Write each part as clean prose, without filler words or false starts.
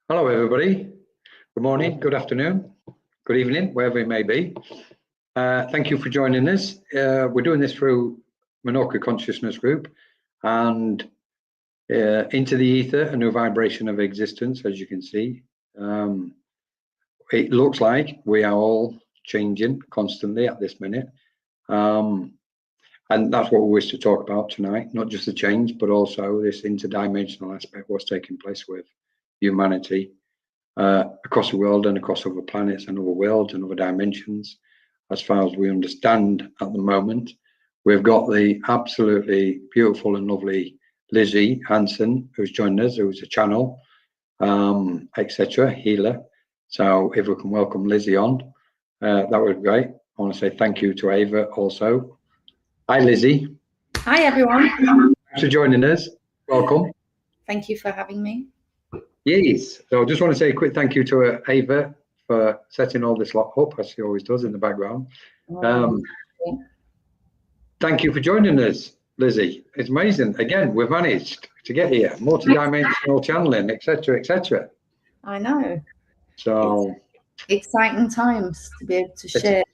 Hello, everybody. Good morning, good afternoon, good evening, wherever it may be. Thank you for joining us. We're doing this through Menorca Consciousness Group and into the ether, a new vibration of existence, as you can see. It looks like we are all changing constantly at this minute. And that's what we wish to talk about tonight, not just the change, but also this interdimensional aspect, what's taking place with humanity across the world and across other planets and other worlds and other dimensions. As far as we understand at the moment, we've got the absolutely beautiful and lovely Lissi Hansen, who's joined us, who's a channel, etc., healer. So if we can welcome Lissi on, that would be great. I want to say thank you to Ava also. Hi, Lissi. Hi, everyone. Thanks for joining us. Welcome. Thank you for having me. Yes. So I just want to say a quick thank you to Ava for setting all this lot up, as she always does in the background. Thank you for joining us, Lissi. It's amazing. Again, we've managed to get here. Multi-dimensional channeling, etc., etc. I know. So it's exciting times to be able to share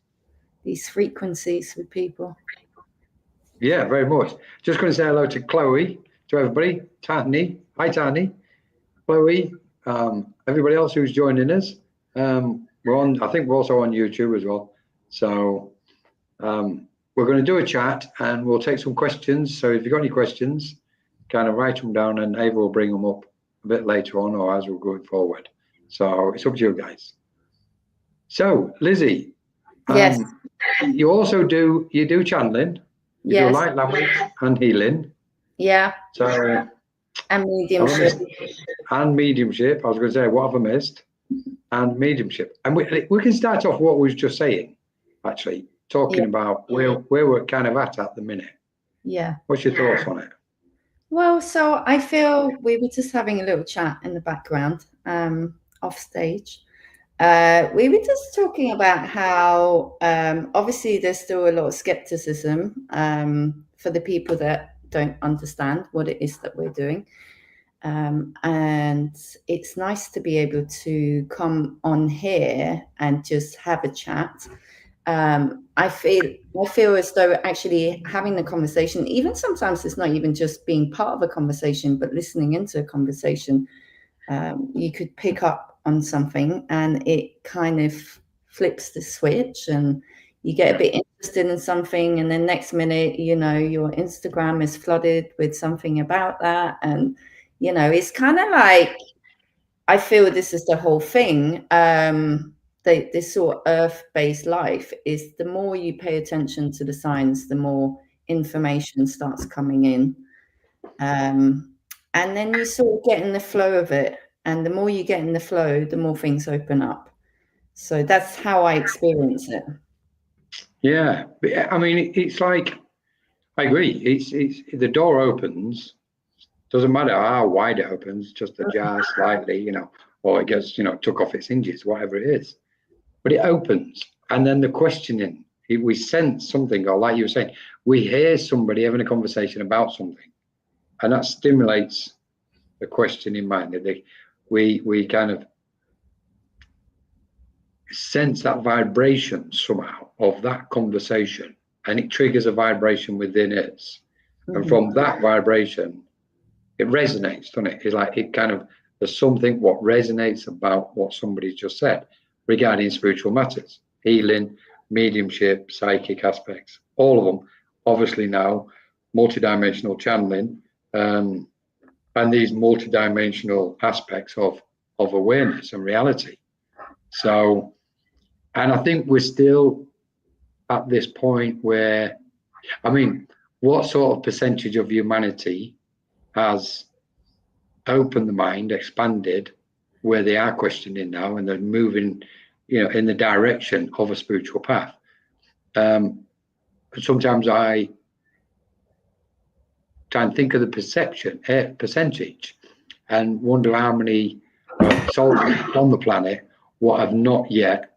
these frequencies with people. Yeah, very much. Just going to say hello to Chloe, to everybody. Tani. Hi, Tani. Chloe, everybody else who's joining us. We're on, I think we're also on YouTube as well. So we're going to do a chat and we'll take some questions. So if you've got any questions, kind of write them down and Ava will bring them up a bit later on or as we're going forward. So it's up to you guys. So Lissi, yes, you also do channeling. You do light language and healing. Yeah. So and mediumship. And mediumship. I was going to say, what have I missed? And mediumship. And we can start off what we was just saying, actually, talking about where we're kind of at the minute. Yeah. What's your thoughts on it? Well, so I feel we were just having a little chat in the background, off stage. We were just talking about how obviously there's still a lot of skepticism for the people that don't understand what it is that we're doing. And it's nice to be able to come on here and just have a chat. I feel as though actually having the conversation, even sometimes it's not even just being part of a conversation, but listening into a conversation, you could pick up on something and it kind of flips the switch and you get a bit interested in something and then next minute, you know, your Instagram is flooded with something about that. And, you know, it's kind of like, I feel this is the whole thing. This sort of earth-based life is the more you pay attention to the signs, the more information starts coming in. And then you sort of get in the flow of it. And the more you get in the flow, the more things open up. So that's how I experience it. Yeah. I mean, it's like, I agree. It's the door opens. Doesn't matter how wide it opens, just ajar slightly, you know, or it gets, you know, took off its hinges, whatever it is. But it opens. And then the questioning, we sense something, or like you were saying, we hear somebody having a conversation about something. And that stimulates the questioning mind. We kind of sense that vibration somehow of that conversation, and it triggers a vibration within us. And from that vibration, it resonates, doesn't it? It's like it kind of, there's something what resonates about what somebody's just said regarding spiritual matters, healing, mediumship, psychic aspects, all of them. Obviously now, multidimensional channeling, and these multidimensional aspects of awareness and reality. So, and I think we're still at this point where, I mean, what sort of percentage of humanity has opened the mind, expanded, where they are questioning now and they're moving, you know, in the direction of a spiritual path? Sometimes I try and think of the percentage and wonder how many souls on the planet what have not yet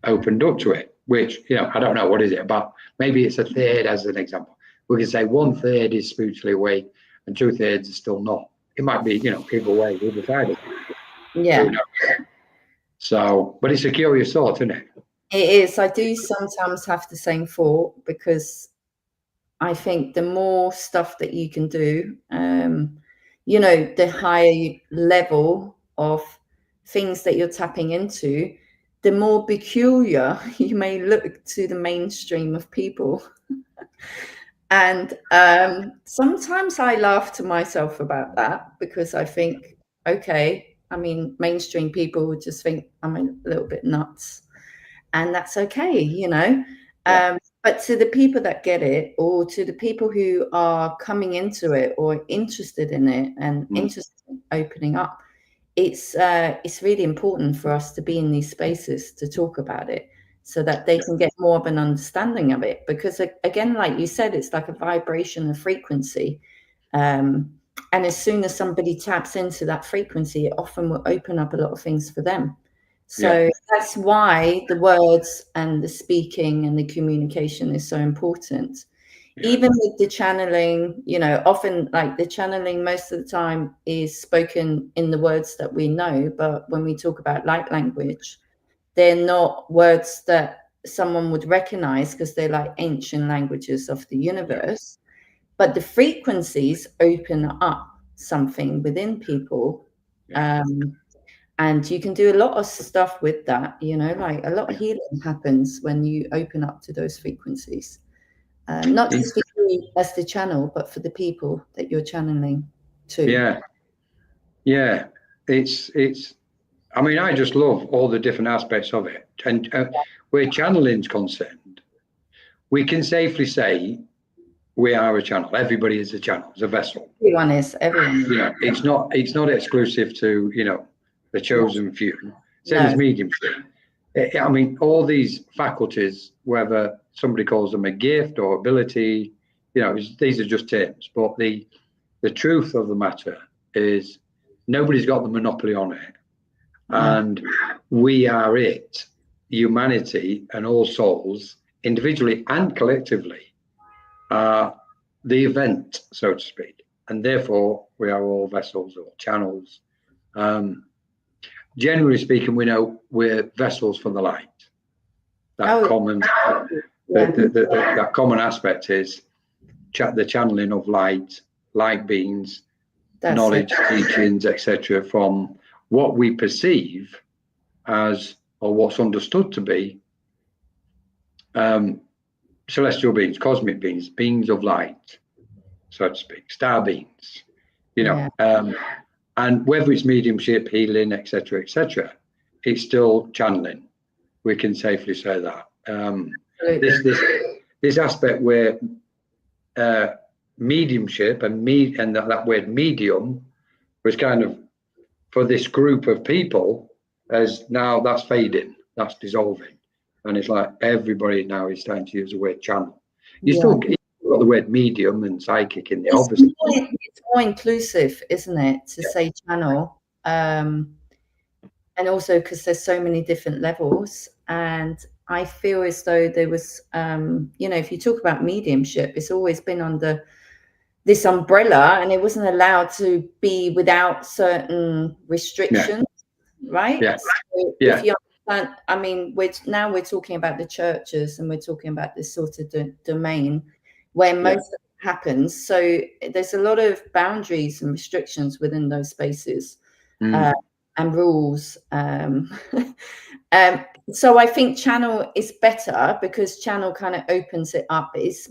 opened up to it, which, you know, I don't know, what is it about? Maybe it's a third as an example. We can say 1/3 is spiritually awake and 2/3 is still not. It might be, you know, either way, either side of it. Yeah. So, but it's a curious thought, isn't it? It is. I do sometimes have the same thought, because I think the more stuff that you can do, the higher level of things that you're tapping into, the more peculiar you may look to the mainstream of people. And sometimes I laugh to myself about that, because I think, okay, I mean, mainstream people would just think I'm a little bit nuts, and that's okay, Yeah. But to the people that get it, or to the people who are coming into it or interested in it and interested in opening up, it's really important for us to be in these spaces to talk about it, so that they can get more of an understanding of it. Because again, like you said, it's like a vibration, a frequency. And as soon as somebody taps into that frequency, it often will open up a lot of things for them. So that's why the words and the speaking and the communication is so important. Even with the channeling, often, like, the channeling most of the time is spoken in the words that we know. But when we talk about light language, they're not words that someone would recognize, because they're like ancient languages of the universe. But the frequencies open up something within people. And you can do a lot of stuff with that, like a lot of healing happens when you open up to those frequencies. Not just for you as the channel, but for the people that you're channeling to. Yeah. It's. I mean, I just love all the different aspects of it. And where channeling's concerned, we can safely say we are a channel. Everybody is a channel, is a vessel. Everyone is. It's not exclusive to the chosen few. Same as mediumship. I mean, all these faculties, whether somebody calls them a gift or ability, these are just terms. But the truth of the matter is, nobody's got the monopoly on it. And we are it. Humanity and all souls, individually and collectively, are the event, so to speak. And therefore, we are all vessels or channels. Generally speaking, we know we're vessels for the light. That that common aspect is the channeling of light beings, knowledge, teachings, etc., from what we perceive as, or what's understood to be, celestial beings, cosmic beings, beings of light, so to speak, star beings, and whether it's mediumship, healing, etc., it's still channeling. We can safely say that. This aspect where mediumship and that word medium was kind of, for this group of people, as now that's fading, that's dissolving, and it's like everybody now is starting to use the word channel. You still got the word medium and psychic in there, obviously. It's more inclusive, isn't it, to say channel? And also because there's so many different levels. And I feel as though there was, if you talk about mediumship, it's always been under this umbrella, and it wasn't allowed to be without certain restrictions, right? So if you understand, I mean, we're talking about the churches, and we're talking about this sort of domain where most of it happens. So there's a lot of boundaries and restrictions within those spaces. And rules. So I think channel is better, because channel kind of opens it up. It's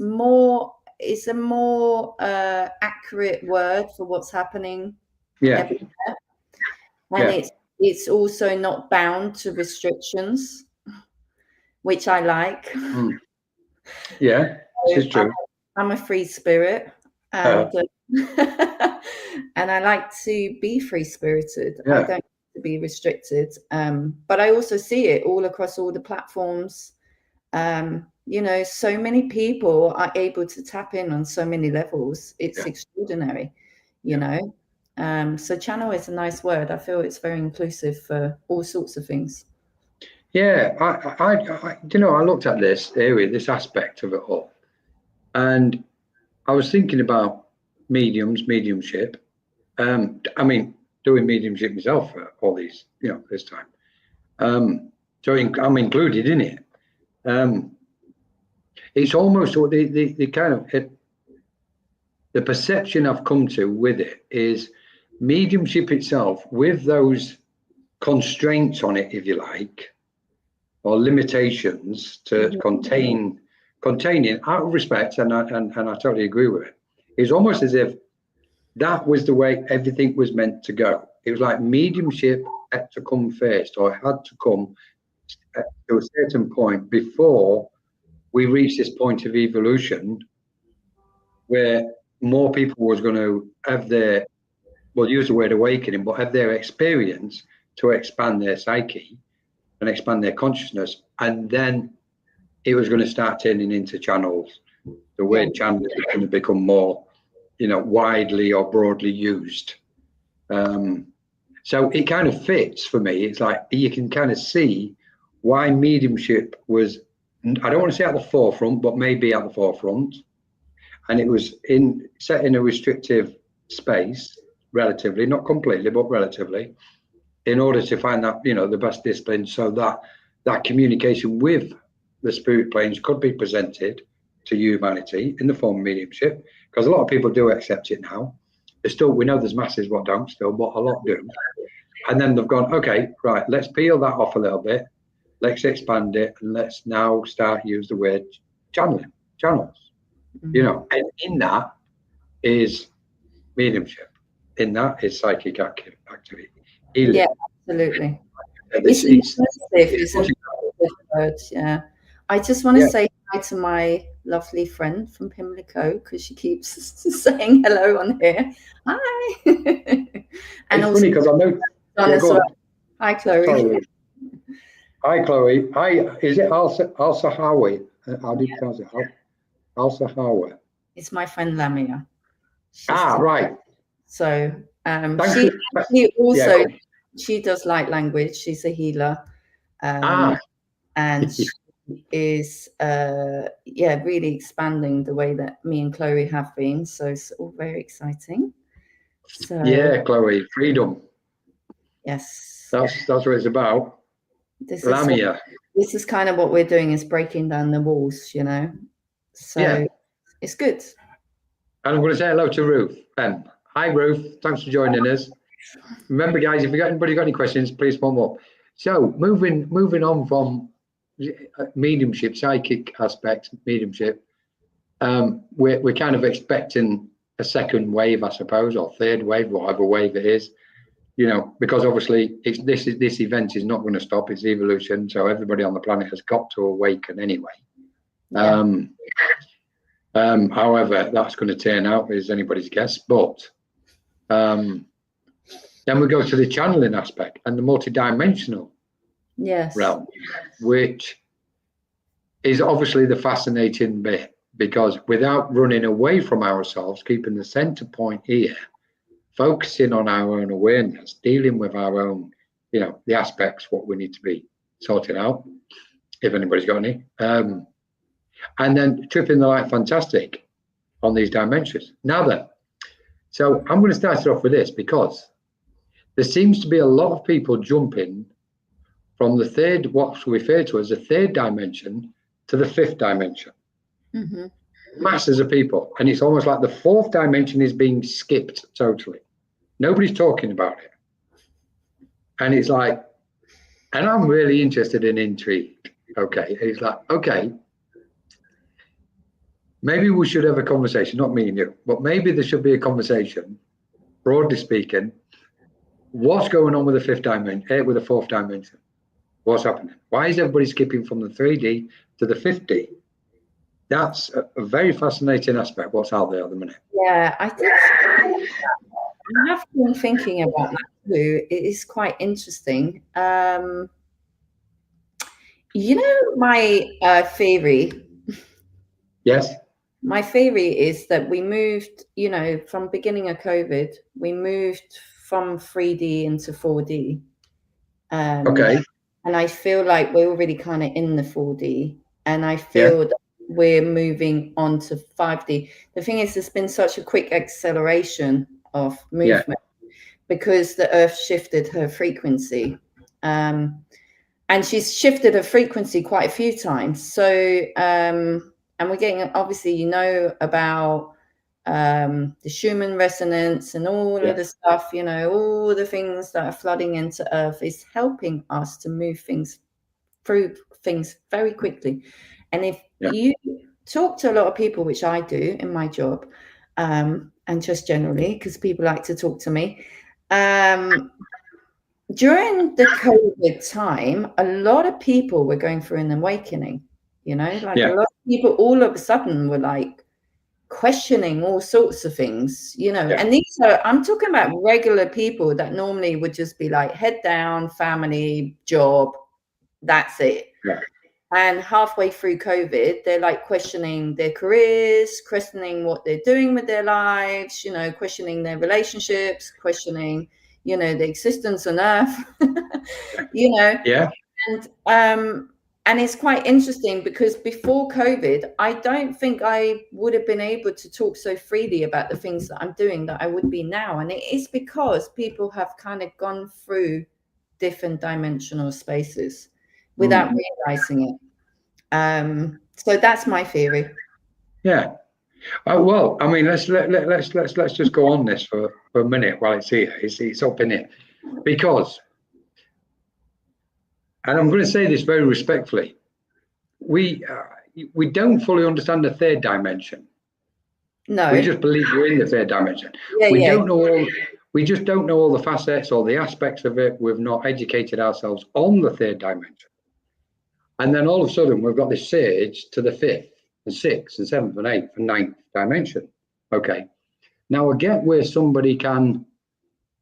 a more accurate word for what's happening everywhere. And it's also not bound to restrictions, which I like. Yeah, this is true. I'm a free spirit, and and I like to be free spirited. I don't to be restricted, but I also see it all across all the platforms. So many people are able to tap in on so many levels. It's extraordinary, so channel is a nice word. I feel it's very inclusive for all sorts of things. I looked at this aspect of it all, and I was thinking about mediumship. I mean, doing mediumship myself for all these, this time. So I'm included in it. It's almost the kind of the perception I've come to with it is mediumship itself, with those constraints on it, if you like, or limitations to containing, out of respect, and I totally agree with it. It's almost as if that was the way everything was meant to go. It was like mediumship had to come first, or had to come to a certain point before we reach this point of evolution where more people was going to have their, we'll use the word awakening, but have their experience to expand their psyche and expand their consciousness. And then it was going to start turning into channels. The word channel is going to become more, widely or broadly used. So it kind of fits for me. It's like you can kind of see why mediumship was, I don't want to say at the forefront, but maybe at the forefront. And it was set in a restrictive space, relatively, not completely, but relatively, in order to find that, the best discipline, so that communication with the spirit planes could be presented to humanity in the form of mediumship, because a lot of people do accept it now. We know there's masses what don't still, but a lot do. And then they've gone, okay, right, let's peel that off a little bit. Let's expand it, and let's now start use the word channels. And in that is mediumship. In that is psychic activity. Healing. Yeah, absolutely. It's a good word. Yeah. I just want to say hi to my lovely friend from Pimlico, because she keeps saying hello on here. Hi. And it's funny because I know. Hi, Chloe. Sorry. Hi, Chloe. Hi, is it Alsa Howie? How do you pronounce it? Alsa Howie. It's my friend Lamia. Right. So she also she does light language. She's a healer. And she is really expanding the way that me and Chloe have been. So it's all very exciting. So Chloe, freedom. Yes. That's what it's about. Lamia. This is kind of what we're doing, is breaking down the walls, So it's good. And I'm going to say hello to Ruth. Hi, Ruth. Thanks for joining us. Remember, guys, if anybody got any questions, please put them up. So moving on from mediumship, psychic aspects, mediumship, we're kind of expecting a second wave, I suppose, or third wave, whatever wave it is. Because obviously this event is not going to stop. It's evolution, so everybody on the planet has got to awaken anyway. However that's going to turn out is anybody's guess. But then we go to the channeling aspect and the multidimensional realm, which is obviously the fascinating bit, because without running away from ourselves, keeping the center point here, focusing on our own awareness, dealing with our own, the aspects, what we need to be sorting out, if anybody's got any. And then tripping the light fantastic on these dimensions. Now then, so I'm going to start it off with this, because there seems to be a lot of people jumping from the third, what's referred to as the third dimension, to the fifth dimension. Masses of people, and it's almost like the fourth dimension is being skipped totally. Nobody's talking about it, and it's like, and I'm really interested and intrigued. Okay, it's like, okay, maybe we should have a conversation, not me and you, but maybe there should be a conversation, broadly speaking, what's going on with the fifth dimension, with the fourth dimension? What's happening? Why is everybody skipping from the 3D to the 5D? That's a very fascinating aspect, what's out there at the minute. Yeah, I think I have been thinking about that too. It is quite interesting. My theory. Yes. My theory is that we moved, from beginning of COVID, we moved from 3D into 4D. Okay. And I feel like we're already kind of in the 4D, and I feel that we're moving on to 5D. The thing is, there's been such a quick acceleration of movement because the Earth shifted her frequency. And she's shifted her frequency quite a few times. So, and we're getting, obviously, about the Schumann resonance and all of the stuff, all the things that are flooding into Earth is helping us to move through things very quickly. And if you talk to a lot of people, which I do in my job, and just generally, because people like to talk to me, during the COVID time, a lot of people were going through an awakening, a lot of people all of a sudden were like questioning all sorts of things, and these are, I'm talking about regular people that normally would just be like head down, family, job, that's it. And halfway through COVID, they're like questioning their careers, questioning what they're doing with their lives, questioning their relationships, questioning, the existence on Earth, and it's quite interesting because before COVID, I don't think I would have been able to talk so freely about the things that I'm doing that I would be now. And it is because people have kind of gone through different dimensional spaces without realizing it. So that's my theory. Yeah. Well, I mean, let's just go on this for a minute while it's here. It's up in here, because, and I'm going to say this very respectfully, we don't fully understand the third dimension. No, we just believe we're in the third dimension. Don't know all. We just don't know all the facets or the aspects of it. We've not educated ourselves on the third dimension, and then all of a sudden we've got this surge to the fifth and sixth and seventh and eighth and ninth dimension. Okay, now I get where somebody can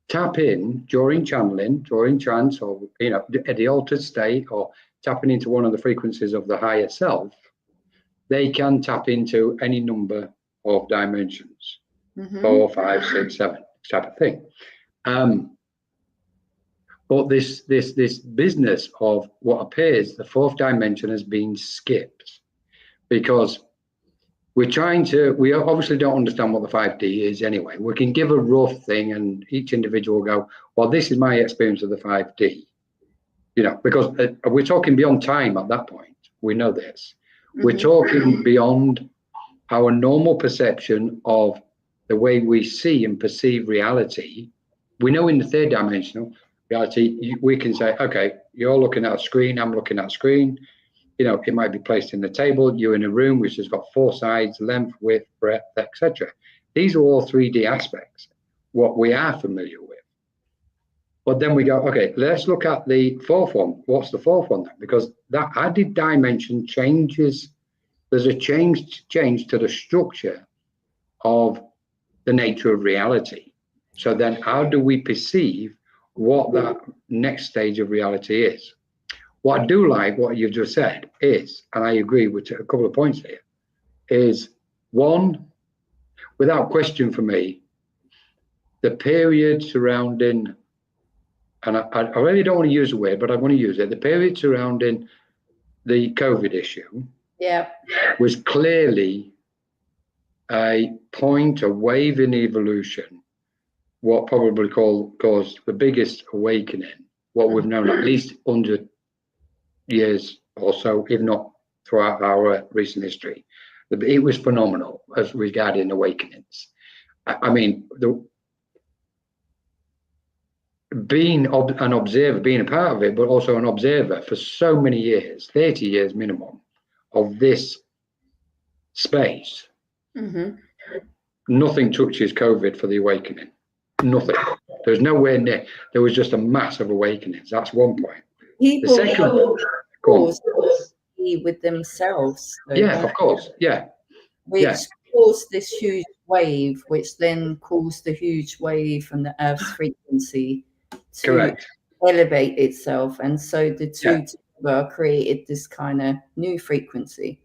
tap in during channeling, during trance, or at the altered state, or tapping into one of the frequencies of the higher self. They can tap into any number of dimensions, 4, 5, 6, 7, type of thing. But this business of what appears the fourth dimension has been skipped, because we obviously don't understand what the 5D is anyway. We can give a rough thing and each individual will go, well, this is my experience of the 5D, because we're talking beyond time at that point. We know this. We're talking beyond our normal perception of the way we see and perceive reality. We know in the third dimensional reality, we can say, okay, you're looking at a screen, I'm looking at a screen. It might be placed in the table. You're in a room which has got 4 sides, length, width, breadth, etc. These are all 3D aspects, what we are familiar with. But then we go, okay, let's look at the fourth one. What's the fourth one then? Because that added dimension changes. There's a change to the structure of the nature of reality. So then how do we perceive what that next stage of reality is? What I do like, what you just said is, and I agree with a couple of points here, is one, without question for me, the period surrounding, and I really don't want to use the word, but I want to use it, the period surrounding the COVID issue was clearly a point, a wave in evolution, what probably caused the biggest awakening, what we've known at least 100 years or so, if not throughout our recent history. It was phenomenal as regarding awakenings. I mean, being an observer, being a part of it, but also an observer for so many years, 30 years minimum, of this space, nothing touches COVID for the awakening. Nothing. There's nowhere near. There was just a massive awakening. That's one point. People the second, with themselves. Of course. Which caused this huge wave, which then caused the huge wave from the Earth's frequency to elevate itself. And so the two together created this kind of new frequency.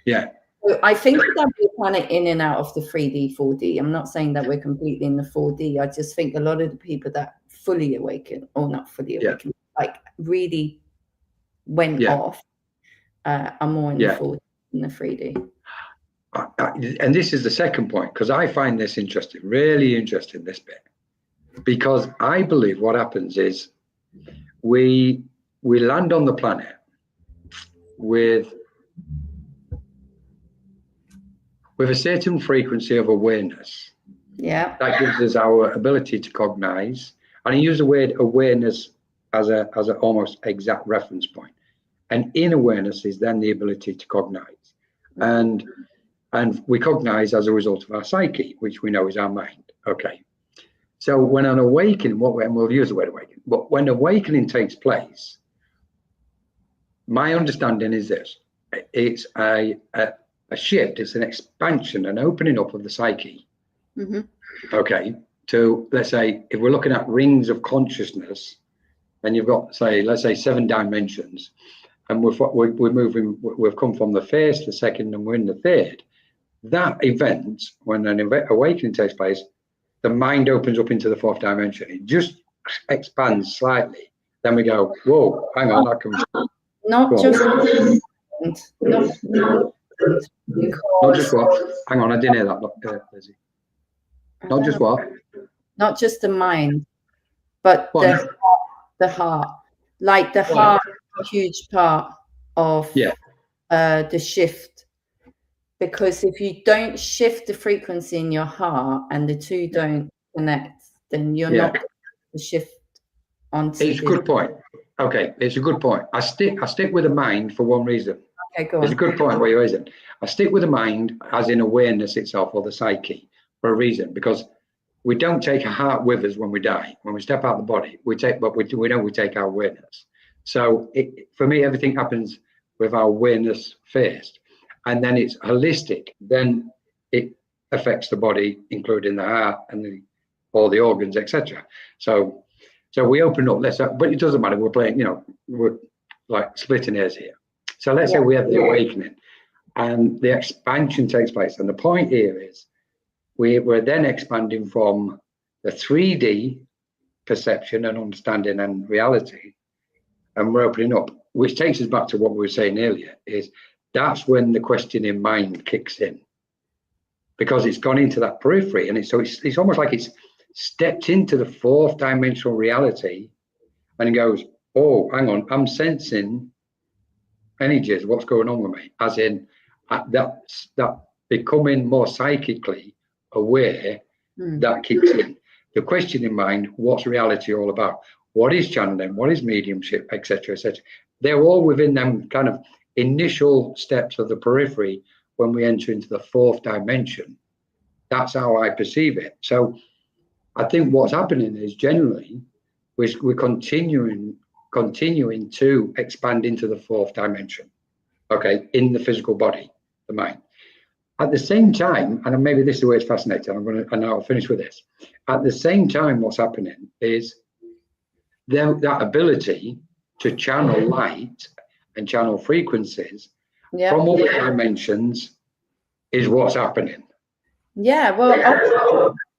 So I think that we're kind of in and out of the 3D, 4D. I'm not saying that we're completely in the 4D. I just think a lot of the people that fully awaken, or not fully awaken, like really went off, are more in the 4D than the 3D. And this is the second point, because I find this interesting, really interesting, this bit. Because I believe what happens is we land on the planet with a certain frequency of awareness. Yeah. That gives us our ability to cognize. And I use the word awareness as a almost exact reference point. And in awareness is then the ability to cognize. And we cognize as a result of our psyche, which we know is our mind. Okay. So when an awakening, and we'll use the word awakening, but when awakening takes place, my understanding is this: it's a shift, it's an expansion, an opening up of the psyche. Mm-hmm. Okay, to, let's say, if we're looking at rings of consciousness, and you've got, let's say 7 dimensions, and we're moving, we've come from the first, the second, and we're in the third. That event, when an awakening takes place, the mind opens up into the 4th dimension. It just expands slightly. Then we go, whoa, hang on, that comes. Not just what? Hang on, I didn't hear that, Lizzie. Not just what? Not just the mind, but the heart. Like the heart is a huge part of the shift. Because if you don't shift the frequency in your heart and the two don't connect, then you're not going to shift onto. It's a good point. Okay, it's a good point. I stick with the mind for one reason. Okay, go on. It's a good point where you're raising. I stick with the mind as in awareness itself, or the psyche, for a reason, because we don't take our heart with us when we die. When we step out of the body, we take our awareness. So for me, everything happens with our awareness first, and then it's holistic. Then it affects the body, including the heart and all the organs, etc. So we open up, but it doesn't matter. We're playing, we're like splitting hairs here. So let's say we have the awakening and the expansion takes place. And the point here is we're then expanding from the 3D perception and understanding and reality, and we're opening up, which takes us back to what we were saying earlier, is that's when the questioning mind kicks in, because it's gone into that periphery. And it's almost like it's stepped into the 4th dimensional reality, and it goes, oh, hang on, I'm sensing energies, what's going on with me? As in that becoming more psychically aware, that kicks in. The questioning mind, what's reality all about? What is channeling? What is mediumship, etc., etc. They're all within them kind of initial steps of the periphery when we enter into the 4th dimension. That's how I perceive it. So I think what's happening is generally we're continuing to expand into the 4th dimension, okay, in the physical body, the mind. At the same time, and maybe this is the way it's fascinating, and I'll finish with this. At the same time, what's happening is that ability to channel light and channel frequencies from other dimensions is what's happening. Yeah, well,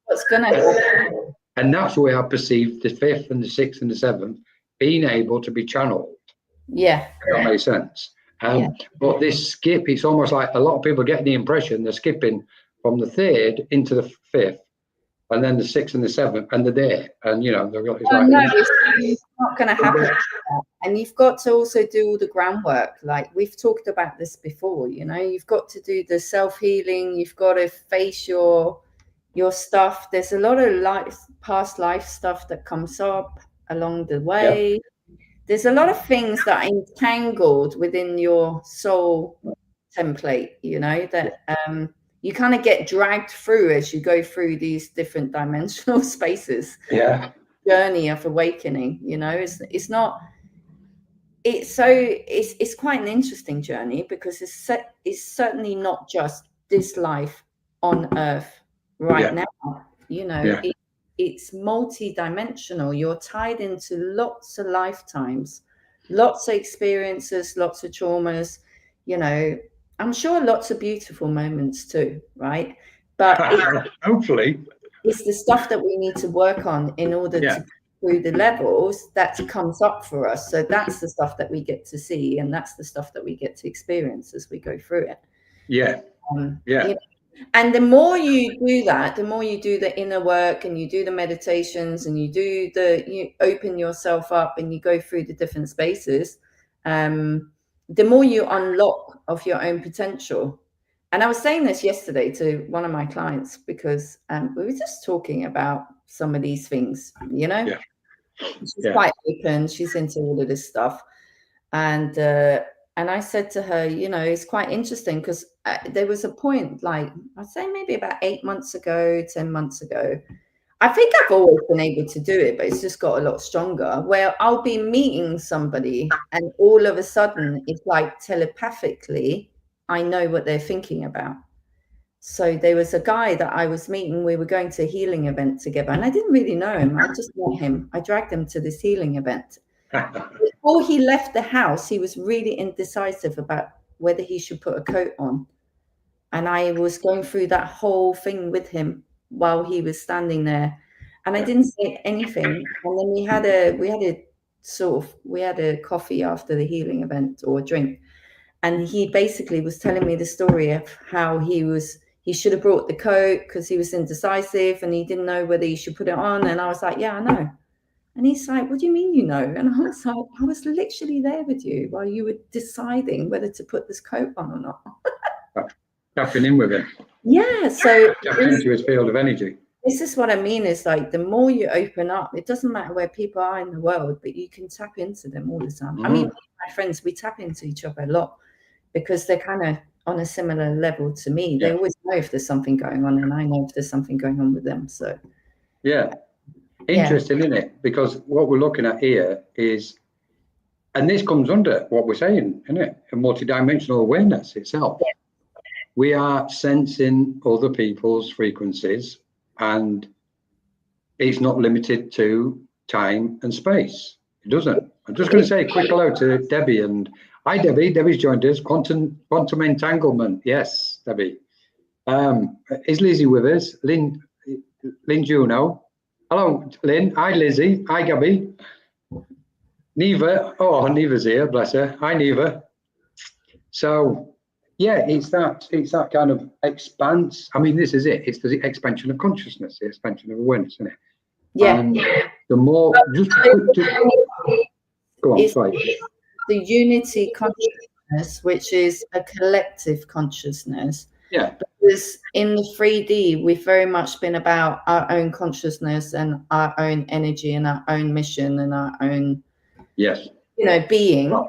what's going to happen. And that's the way I perceive the 5th and the 6th and the 7th being able to be channeled. Yeah. That makes sense. But this skip, it's almost like a lot of people get the impression they're skipping from the 3rd into the 5th, and then the 6th and the 7th, and they're there. And, it's not going to happen. And you've got to also do all the groundwork. Like we've talked about this before, you've got to do the self-healing. You've got to face your stuff. There's a lot of past life stuff that comes up along the way. Yep. There's a lot of things that are entangled within your soul template, that you kind of get dragged through as you go through these different dimensional spaces. Yeah. Journey of awakening, it's quite an interesting journey, because it's certainly not just this life on Earth now. It's multi-dimensional. You're tied into lots of lifetimes, lots of experiences, lots of traumas, I'm sure lots of beautiful moments too, right? But hopefully it's the stuff that we need to work on in order to go through the levels that comes up for us. So that's the stuff that we get to see, and that's the stuff that we get to experience as we go through it. And the more you do that, the more you do the inner work and you do the meditations and you open yourself up and you go through the different spaces, the more you unlock of your own potential. And I was saying this yesterday to one of my clients because we were just talking about some of these things, you know. Yeah. She's quite open. She's into all of this stuff. And I said to her, you know, it's quite interesting because there was a point, like I'd say maybe about 8 months ago, 10 months ago. I think I've always been able to do it, but it's just got a lot stronger, where I'll be meeting somebody and all of a sudden it's like telepathically, I know what they're thinking about. So there was a guy that I was meeting, we were going to a healing event together, and I didn't really know him. I just met him. I dragged him to this healing event. Before he left the house, he was really indecisive about whether he should put a coat on. And I was going through that whole thing with him while he was standing there. And I didn't say anything. And then we had a coffee after the healing event, or a drink. And he basically was telling me the story of how he should have brought the coat because he was indecisive and he didn't know whether he should put it on. And I was like, yeah, I know. And he's like, what do you mean you know? And I was like, I was literally there with you while you were deciding whether to put this coat on or not. Tapping in with him. Yeah. So tapping into his field of energy. This is what I mean, is like the more you open up, it doesn't matter where people are in the world, but you can tap into them all the time. I mean, my friends, we tap into each other a lot because they're kind of on a similar level to me. They always know if there's something going on, and I know if there's something going on with them. So interesting, isn't it? Because what we're looking at here is, and this comes under what we're saying, isn't it? A multidimensional awareness itself. We are sensing other people's frequencies, and it's not limited to time and space. It doesn't. I'm just going to say a quick hello to Debbie. And hi, Debbie. Debbie's joined us. Quantum entanglement. Yes, Debbie. Is Lizzie with us? Lynn Juno. Hello, Lynn. Hi, Lizzie. Hi, Gabby. Neva. Oh, Neva's here. Bless her. Hi, Neva. So, yeah, it's that kind of expanse. I mean, this is it. It's the expansion of consciousness, the expansion of awareness, isn't it? Yeah. And the more, just go on, sorry. The unity consciousness, which is a collective consciousness. Yeah. Because in the 3D, we've very much been about our own consciousness and our own energy and our own mission and our own, being.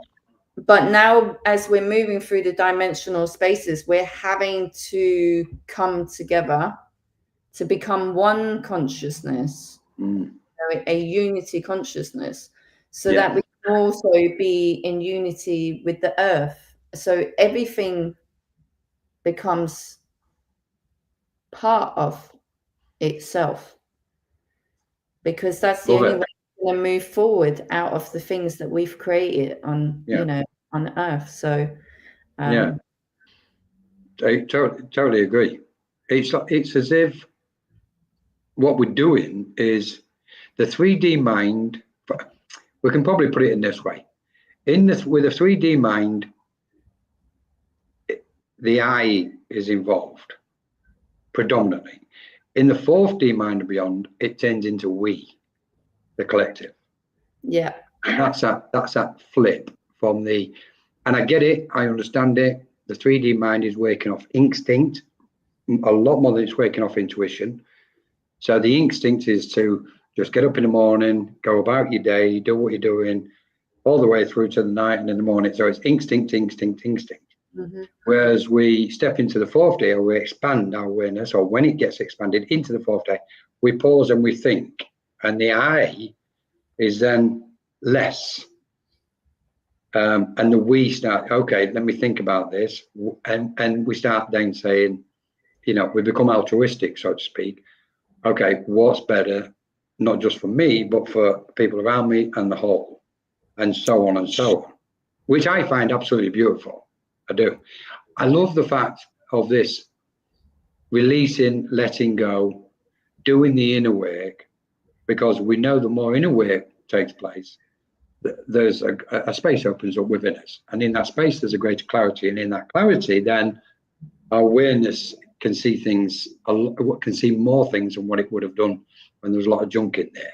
But now, as we're moving through the dimensional spaces, we're having to come together to become one consciousness, a unity consciousness, so that we can also be in unity with the earth. So everything becomes part of itself, because that's the only way we're going to move forward out of the things that we've created on, on Earth. So, I totally agree. It's as if what we're doing is the 3D mind. We can probably put it in this way: with a 3D mind, the I is involved predominantly. In the 4D mind and beyond, it turns into we, the collective. Yeah. And that's that flip from the, and I get it, I understand it. The 3D mind is waking off instinct a lot more than it's waking off intuition. So the instinct is to just get up in the morning, go about your day, do what you're doing, all the way through to the night and in the morning. So it's instinct. Mm-hmm. Whereas we step into the 4th day, or we expand our awareness, or when it gets expanded into the 4th day, we pause and we think. And the I is then less. And the we start, okay, let me think about this. And we start then saying, we become altruistic, so to speak. Okay, what's better, not just for me, but for people around me and the whole, and so on and so on, which I find absolutely beautiful. I do. I love the fact of this releasing, letting go, doing the inner work, because we know the more inner work takes place, there's a space opens up within us. And in that space, there's a greater clarity. And in that clarity, then our awareness can see things, can see more things than what it would have done when there was a lot of junk in there.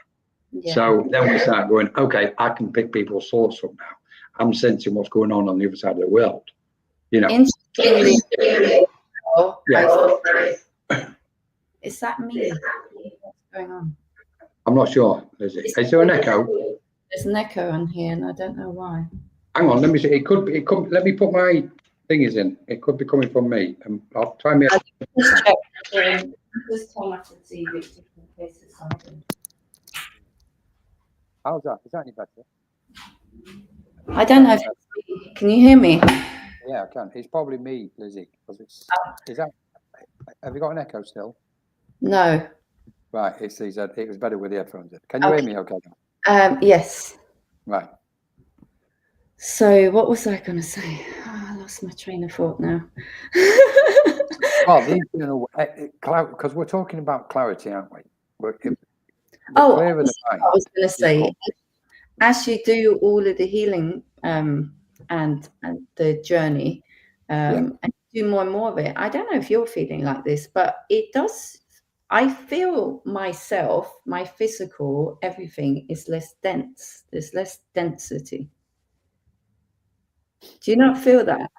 Yeah. So then we start going, okay, I can pick people's thoughts up now. I'm sensing what's going on the other side of the world. You know. Interestingly, Yeah. Is that me? What's going on? I'm not sure. Is there an echo? There's an echo on here, and I don't know why. Hang on, let me see. It could be. Let me put my thingies in. It could be coming from me. I'll try me. Just check. Just turn off the TV just in case it's something. How's that? Is that any better? I don't know. Can you hear me? Yeah, I can. It's probably me, Lizzie. Is that? Have you got an echo still? No. Right. It was better with the headphones in. Can you hear me? Okay. Yes. Right. So what was I going to say? Oh, I lost my train of thought now. Well, because we're talking about clarity, aren't we? I was going to say, as you do all of the healing and the journey, and do more and more of it, I don't know if you're feeling like this, but it does. I feel myself, my physical, everything is less dense. There's less density. Do you not feel that?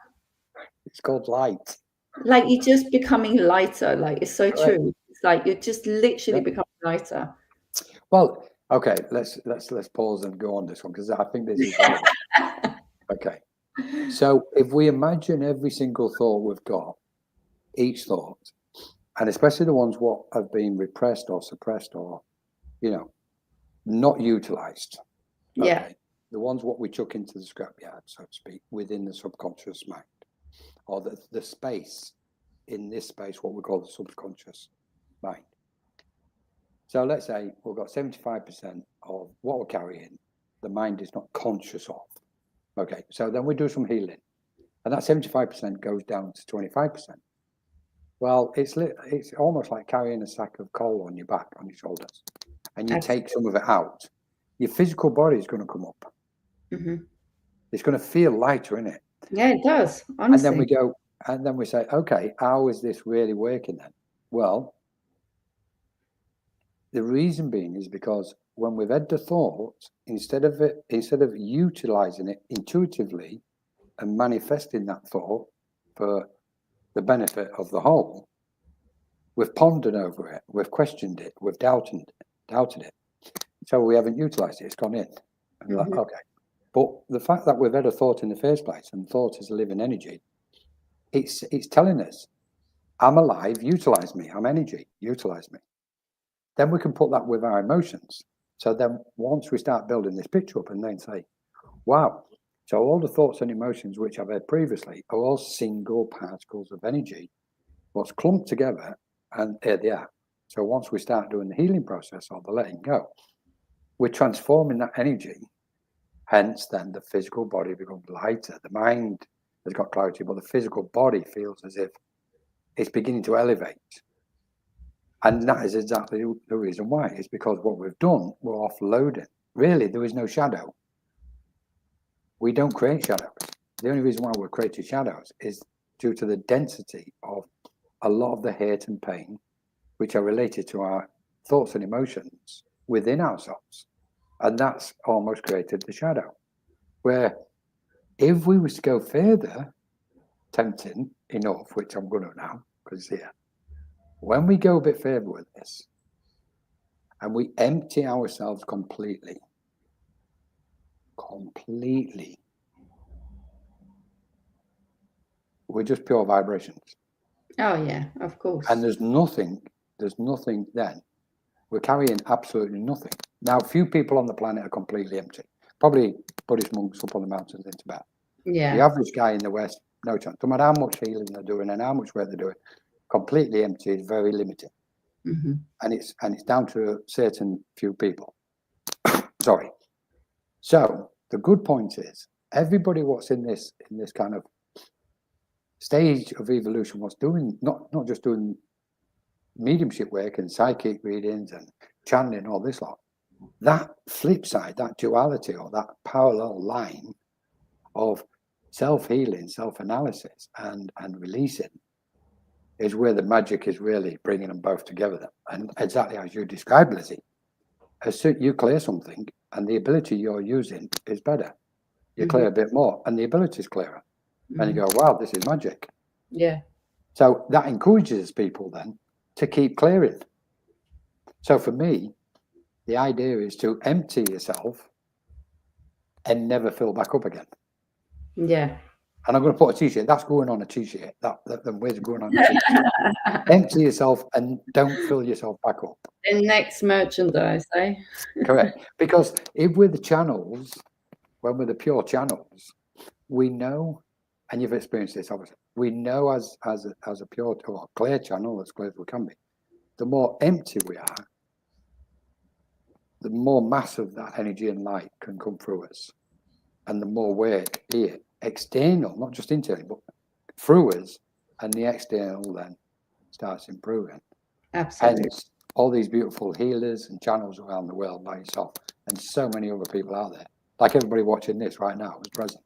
It's called light. Like you're just becoming lighter. Like it's so true. It's like you're just literally becoming lighter. Well, okay, let's pause and go on this one because I think this is relevant. Okay. So if we imagine every single thought we've got, each thought, and especially the ones what have been repressed or suppressed or, not utilized. Okay, yeah. The ones what we chuck into the scrapyard, so to speak, within the subconscious mind, or the space, in this space, what we call the subconscious mind. So let's say we've got 75% of what we're carrying, the mind is not conscious of. Okay, so then we do some healing, and that 75% goes down to 25%. Well, it's almost like carrying a sack of coal on your back, on your shoulders, and you take some of it out. Your physical body is going to come up. Mm-hmm. It's going to feel lighter, isn't it? Yeah, it does. Honestly. And then we say, okay, how is this really working then? Well, the reason being is because when we've had the thought, instead of utilizing it intuitively and manifesting that thought for the benefit of the whole, we've pondered over it, we've questioned it, we've doubted it. So we haven't utilized it, it's gone in. And we're like, okay. But the fact that we've had a thought in the first place, and thought is a living energy, it's telling us, I'm alive, utilize me, I'm energy, utilize me. Then we can put that with our emotions. So then once we start building this picture up and then say, wow, so all the thoughts and emotions which I've had previously are all single particles of energy, what's clumped together, and here they are. So once we start doing the healing process or the letting go, we're transforming that energy. Hence, then the physical body becomes lighter. The mind has got clarity, but the physical body feels as if it's beginning to elevate. And that is exactly the reason why. It's because what we've done, we're offloading. Really, there is no shadow. We don't create shadows. The only reason why we're creating shadows is due to the density of a lot of the hate and pain, which are related to our thoughts and emotions within ourselves. And that's almost created the shadow. Where if we was to go further, tempting enough, which I'm going to now, because it's here, when we go a bit further with this, and we empty ourselves completely, we're just pure vibrations. Oh yeah, of course. And there's nothing then. We're carrying absolutely nothing. Now, few people on the planet are completely empty. Probably Buddhist monks up on the mountains in Tibet. Yeah. The average guy in the West, no chance. No matter how much healing they're doing and how much work they're doing, completely empty is very limited. Mm-hmm. And it's down to a certain few people. Sorry. So the good point is everybody what's in this kind of stage of evolution, what's doing not just doing mediumship work and psychic readings and channeling, all this lot, that flip side, that duality or that parallel line of self-healing, self-analysis and releasing is where the magic is really bringing them both together. And exactly as you described, Lizzie, as soon you clear something and the ability you're using is better, you clear a bit more and the ability is clearer. And you go, wow, this is magic. Yeah. So that encourages people then to keep clearing. So for me, the idea is to empty yourself and never fill back up again. Yeah. And I'm going to put a t-shirt. That's going on a t-shirt. That where's going on a t-shirt? Empty yourself and don't fill yourself back up. The next merchandise, eh? Correct. Because if we're the channels, when we're the pure channels, we know, and you've experienced this obviously, we know as a pure or clear channel, as clear as we can be, the more empty we are, the more mass of that energy and light can come through us. And the more we're here, external, not just internal, but through us, and the external then starts improving. Absolutely. Hence, all these beautiful healers and channels around the world by yourself, and so many other people out there, like everybody watching this right now is present.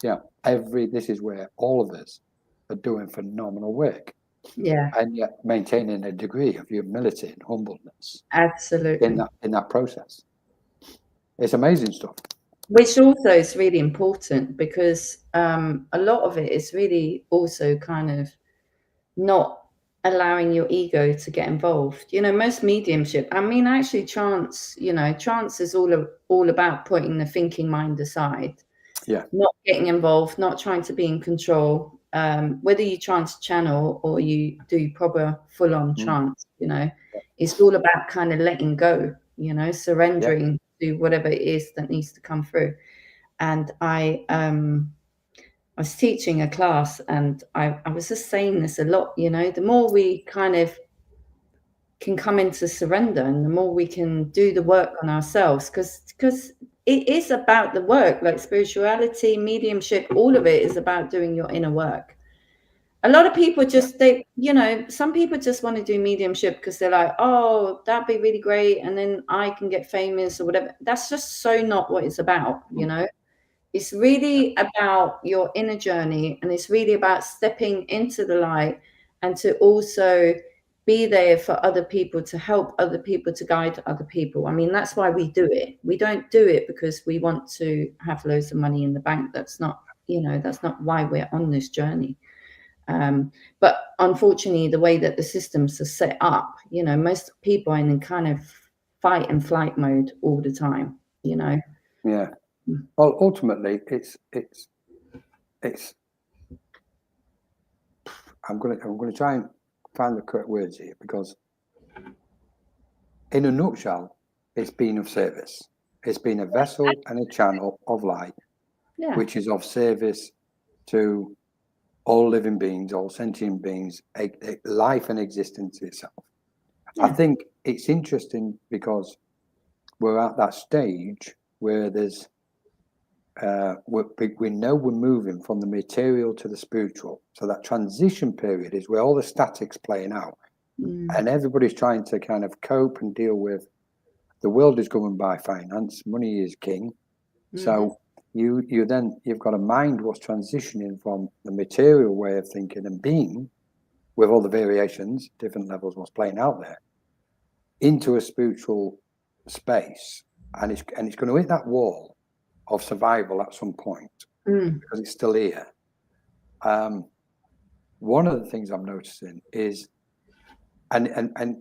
Yeah, this is where all of us are doing phenomenal work. Yeah. And yet maintaining a degree of humility and humbleness. Absolutely. In that process. It's amazing stuff. Which also is really important because a lot of it is really also kind of not allowing your ego to get involved. You know, most mediumship, I mean, actually trance, you know, trance is all about putting the thinking mind aside. Yeah. Not getting involved, not trying to be in control. Whether you trance channel or you do proper full-on trance, you know, it's all about kind of letting go, you know, surrendering to whatever it is that needs to come through. And I was teaching a class and I was just saying this a lot, you know, the more we kind of can come into surrender and the more we can do the work on ourselves, because it is about the work, like spirituality, mediumship, all of it is about doing your inner work. A lot of people just, you know, some people just want to do mediumship because they're like, oh, that'd be really great. And then I can get famous or whatever. That's just so not what it's about, you know. It's really about your inner journey, and it's really about stepping into the light and to also be there for other people, to help other people, to guide other people. I mean, that's why we do it. We don't do it because we want to have loads of money in the bank. That's not, you know, that's not why we're on this journey. But unfortunately, the way that the systems are set up, you know, most people are in kind of fight and flight mode all the time, you know. Yeah. Well, ultimately, it's. I'm going to try and find the correct words here, because, in a nutshell, it's been of service. It's been a vessel and a channel of light, which is of service to all living beings, all sentient beings, life and existence itself. I think it's interesting because we're at that stage where there's we know we're moving from the material to the spiritual. So that transition period is where all the static's playing out, and everybody's trying to kind of cope and deal with the world is governed by finance, money is king. So you've got a mind what's transitioning from the material way of thinking and being, with all the variations, different levels, what's playing out there, into a spiritual space, and it's going to hit that wall of survival at some point, because it's still here. One of the things I'm noticing is, and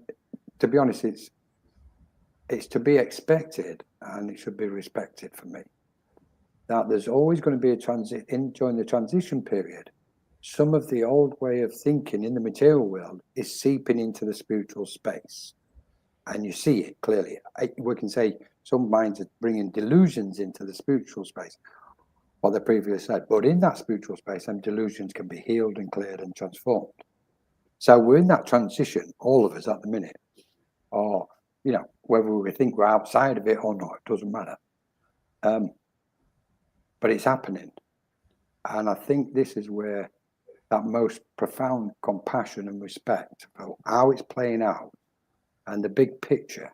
to be honest, it's to be expected, and it should be respected for me, that there's always going to be a during the transition period. Some of the old way of thinking in the material world is seeping into the spiritual space, and you see it clearly. We can say some minds are bringing delusions into the spiritual space, what they previously said, but in that spiritual space, some delusions can be healed and cleared and transformed. So we're in that transition, all of us at the minute, or, you know, whether we think we're outside of it or not, it doesn't matter. But it's happening. And I think this is where that most profound compassion and respect for how it's playing out and the big picture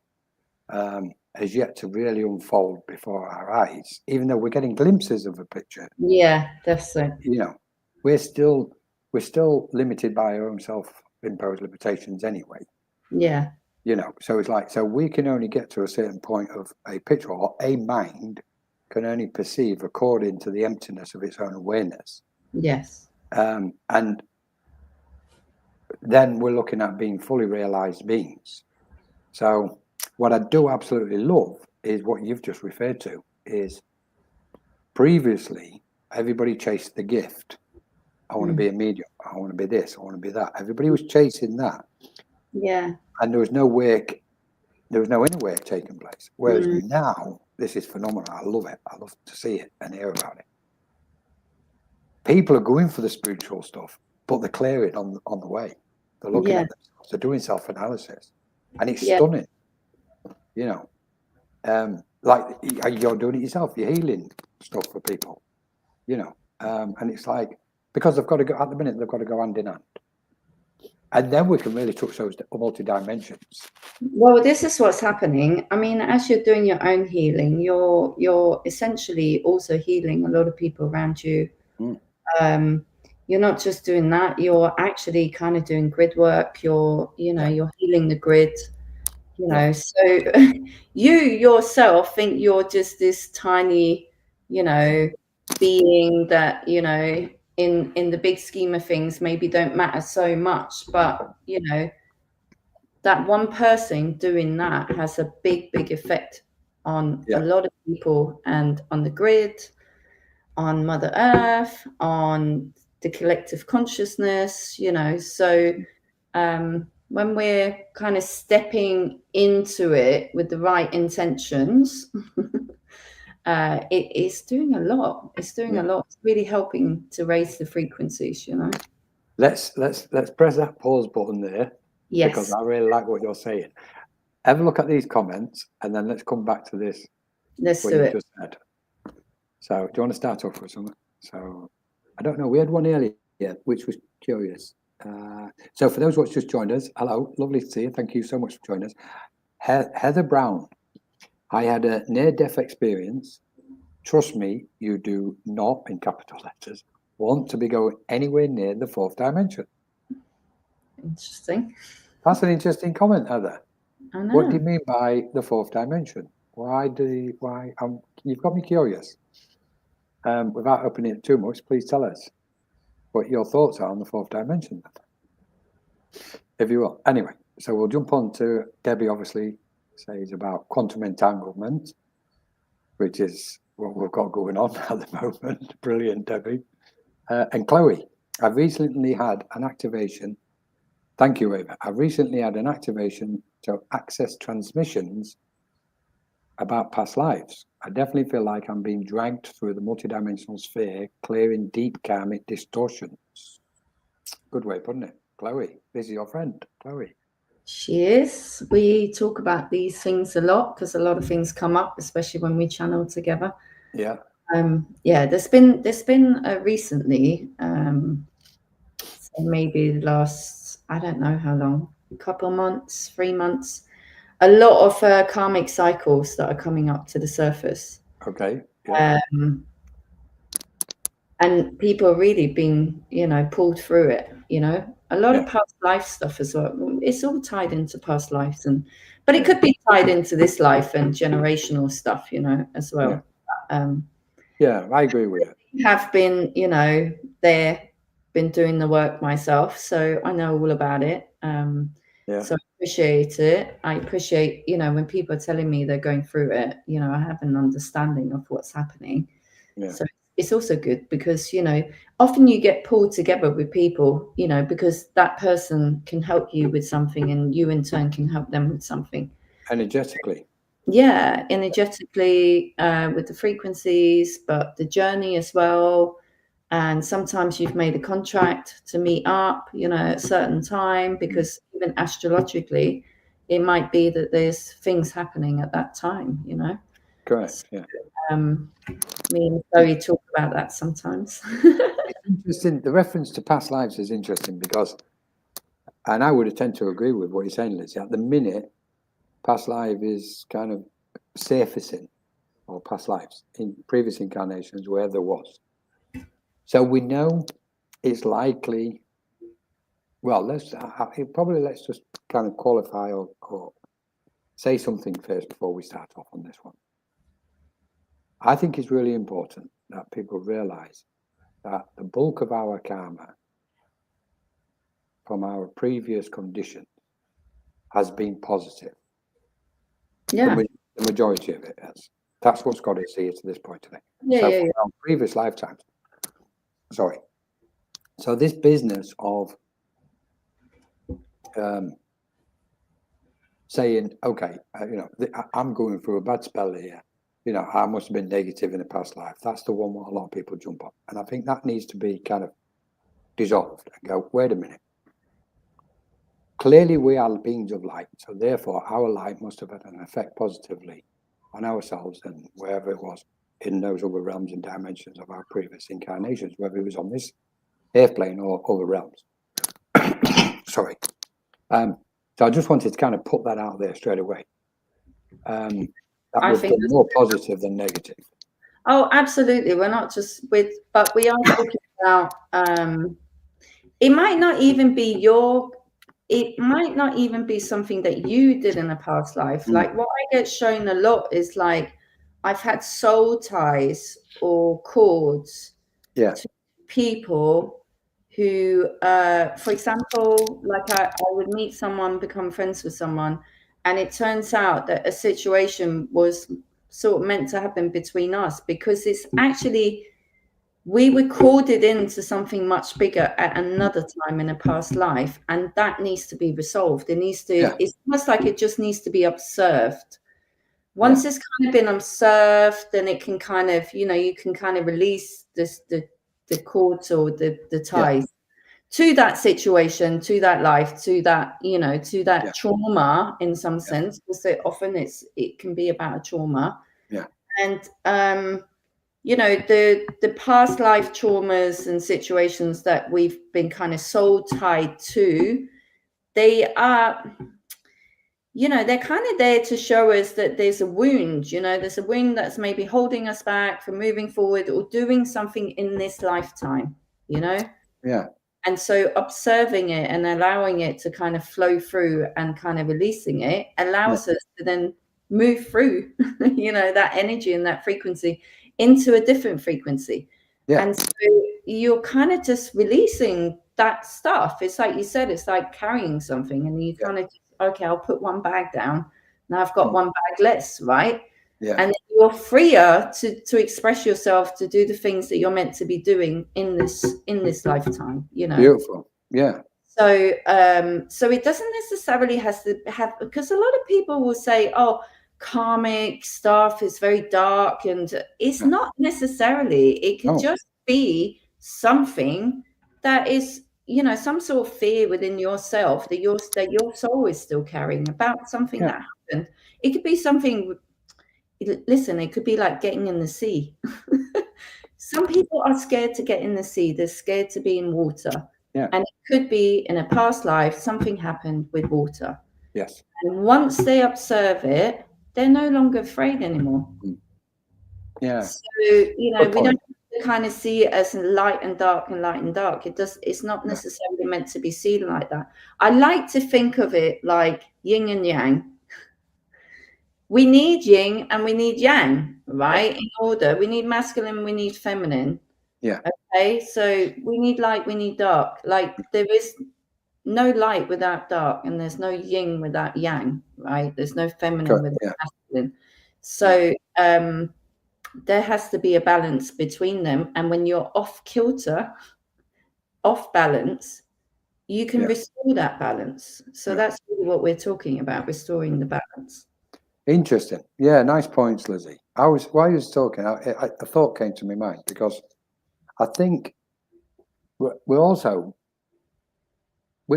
has yet to really unfold before our eyes, even though we're getting glimpses of a picture. Yeah, that's it. You know, we're still we're still limited by our own self-imposed limitations anyway. Yeah. You know, so it's like, so we can only get to a certain point of a picture, or a mind can only perceive according to the emptiness of its own awareness. Yes. And then we're looking at being fully realized beings. So what I do absolutely love is what you've just referred to, is previously everybody chased the gift. I want to be a medium. I want to be this. I want to be that. Everybody was chasing that. Yeah. And there was no work. There was no inner work taking place. Whereas now, this is phenomenal. I love it. I love to see it and hear about it. People are going for the spiritual stuff, but they're clearing on the way. They're looking at themselves. They're doing self-analysis. And it's stunning. You know, like you're doing it yourself. You're healing stuff for people, you know. And it's like, because they've got to go, at the minute, they've got to go hand in hand. And then we can really touch those multi-dimensions. Well, this is what's happening. I mean, as you're doing your own healing, you're essentially also healing a lot of people around you. You're not just doing that, you're actually kind of doing grid work. You're healing the grid, you know. So you yourself think you're just this tiny, you know, being that, you know, in the big scheme of things maybe don't matter so much, but you know, that one person doing that has a big effect on a lot of people, and on the grid, on Mother Earth, on the collective consciousness, you know. So when we're kind of stepping into it with the right intentions, it's doing a lot. It's doing a lot. It's really helping to raise the frequencies, you know. Let's press that pause button there. Yes. Because I really like what you're saying. Have a look at these comments, and then let's come back to this. Let's do it. Just said. So, do you want to start off with something? So, I don't know. We had one earlier, which was curious. So, for those what's just joined us, hello, lovely to see you. Thank you so much for joining us. Heather Brown. I had a near-death experience. Trust me, you do not, in capital letters, want to be going anywhere near the fourth dimension. Interesting. That's an interesting comment, Heather. I know. What do you mean by the fourth dimension? You've got me curious. Without opening it too much, please tell us what your thoughts are on the fourth dimension, if you will. Anyway, so we'll jump on to Debbie, obviously, says about quantum entanglement, which is what we've got going on at the moment. Brilliant, Debbie. And Chloe, I've recently had an activation. Thank you, Ava. I've recently had an activation to access transmissions about past lives. I definitely feel like I'm being dragged through the multidimensional sphere, clearing deep karmic distortions. Good way of putting it. Chloe, this is your friend, Chloe. She is. We talk about these things a lot because a lot of things come up, especially when we channel together. Yeah. There's been recently, so maybe the last, I don't know how long, a couple months, 3 months, a lot of karmic cycles that are coming up to the surface. Okay. Yeah. And people are really being, you know, pulled through it, you know. A lot of past life stuff as well. It's all tied into past lives, but it could be tied into this life and generational stuff, you know, as well. Yeah, I agree with you. Have been, you know, been doing the work myself, so I know all about it. So I appreciate it. I appreciate, you know, when people are telling me they're going through it, you know, I have an understanding of what's happening. So it's also good because, you know, often you get pulled together with people, you know, because that person can help you with something and you in turn can help them with something. Energetically. Yeah, energetically, with the frequencies, but the journey as well. And sometimes you've made a contract to meet up, you know, at a certain time, because even astrologically, it might be that there's things happening at that time, you know. Correct. Yeah. Me and Zoe talk about that sometimes. It's interesting. The reference to past lives is interesting because, and I would tend to agree with what you're saying, Lizzie. At the minute, past life is kind of surfacing, or past lives in previous incarnations where there was. So we know it's likely Well, let's just kind of qualify or say something first before we start off on this one. I think it's really important that people realise that the bulk of our karma from our previous condition has been positive. Yeah. The majority of it has. That's what's got us here to this point today. Yeah, so yeah, from our previous lifetimes. Sorry. So this business of saying, okay, I'm going through a bad spell here. I must have been negative in a past life. That's the one what a lot of people jump on. And I think that needs to be kind of dissolved and go, wait a minute. Clearly, we are beings of light. So therefore, our light must have had an effect positively on ourselves and wherever it was in those other realms and dimensions of our previous incarnations, whether it was on this earth plane or other realms. Sorry. So I just wanted to kind of put that out there straight away. That would be more positive than negative. Oh, absolutely. We're not just but we are talking about, it might not even be something that you did in a past life. Like what I get shown a lot is like, I've had soul ties or cords to people who, for example, like I would meet someone, become friends with someone, and it turns out that a situation was sort of meant to happen between us because it's actually, we recorded into something much bigger at another time in a past life, and that needs to be resolved. It needs to, it's almost like it just needs to be observed. Once it's kind of been observed, then it can kind of, you can kind of release the cords or the ties to that situation, to that life, to that, to that trauma in some sense, because often it can be about a trauma. And the past life traumas and situations that we've been kind of soul tied to, they are, they're kind of there to show us that there's a wound, there's a wound that's maybe holding us back from moving forward or doing something in this lifetime, And so observing it and allowing it to kind of flow through and kind of releasing it allows us to then move through, that energy and that frequency into a different frequency. And so you're kind of just releasing that stuff. It's like you said, it's like carrying something and you kind of, okay, I'll put one bag down. Now I've got one bag less, right? And you're freer to express yourself, to do the things that you're meant to be doing in this lifetime, Beautiful. Yeah. So so it doesn't necessarily have to have, because a lot of people will say, oh, karmic stuff is very dark, and it's not necessarily. It could just be something that is, some sort of fear within yourself that your soul is still carrying about something that happened. It could be something. Listen, it could be like getting in the sea. Some people are scared to get in the sea. They're scared to be in water. And it could be in a past life, something happened with water. Yes. And once they observe it, they're no longer afraid anymore. Yeah. So, we don't kind of see it as light and dark and light and dark. It's not necessarily meant to be seen like that. I like to think of it like yin and yang. We need yin and we need yang, right? In order. We need masculine, we need feminine. Okay, so we need light, we need dark. Like there is no light without dark, and there's no yin without yang, right? There's no feminine without masculine. So there has to be a balance between them. And when you're off kilter, off balance, you can restore that balance. So that's really what we're talking about, restoring the balance. Interesting. Yeah, nice points, Lizzie. While you was talking, a thought came to my mind, because I think we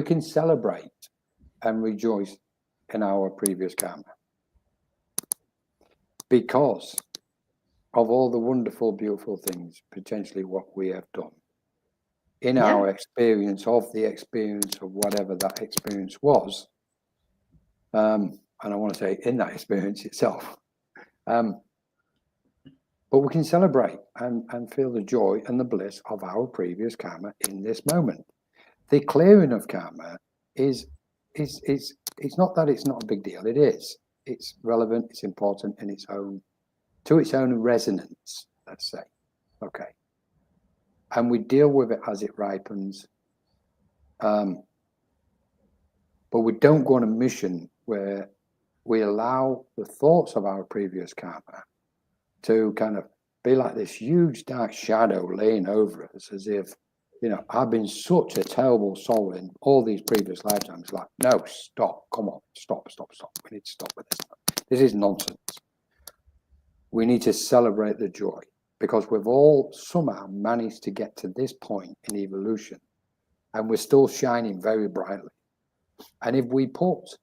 can celebrate and rejoice in our previous karma because of all the wonderful, beautiful things, potentially what we have done in our experience of the experience of whatever that experience was. And I want to say in that experience itself. But we can celebrate and feel the joy and the bliss of our previous karma in this moment. the clearing of karma is it's not that it's not a big deal. It is. It's relevant. It's important in its own, to its own resonance. Let's say, okay, and we deal with it as it ripens. But we don't go on a mission where we allow the thoughts of our previous karma to kind of be like this huge dark shadow laying over us, as if, I've been such a terrible soul in all these previous lifetimes. Like, no, stop, come on, stop. We need to stop with this. This is nonsense. We need to celebrate the joy, because we've all somehow managed to get to this point in evolution, and we're still shining very brightly. And if we put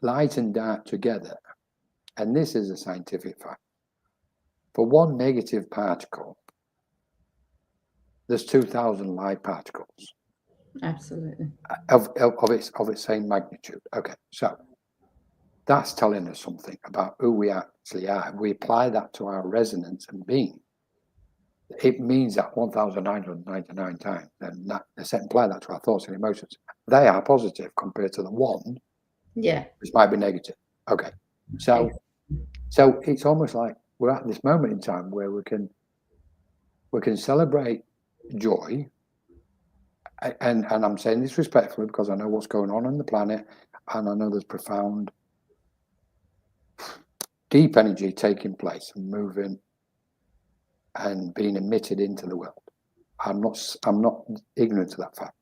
light and dark together, and this is a scientific fact, for one negative particle, there's 2,000 light particles. Absolutely. Of its same magnitude. Okay, so that's telling us something about who we actually are. If we apply that to our resonance and being, it means that 1,999 times, then let's apply that to our thoughts and emotions. They are positive compared to the one, which might be negative. Okay, so it's almost like we're at this moment in time where we can celebrate joy, and I'm saying this respectfully because I know what's going on the planet, and I know there's profound, deep energy taking place and moving and being emitted into the world. I'm not ignorant to that fact.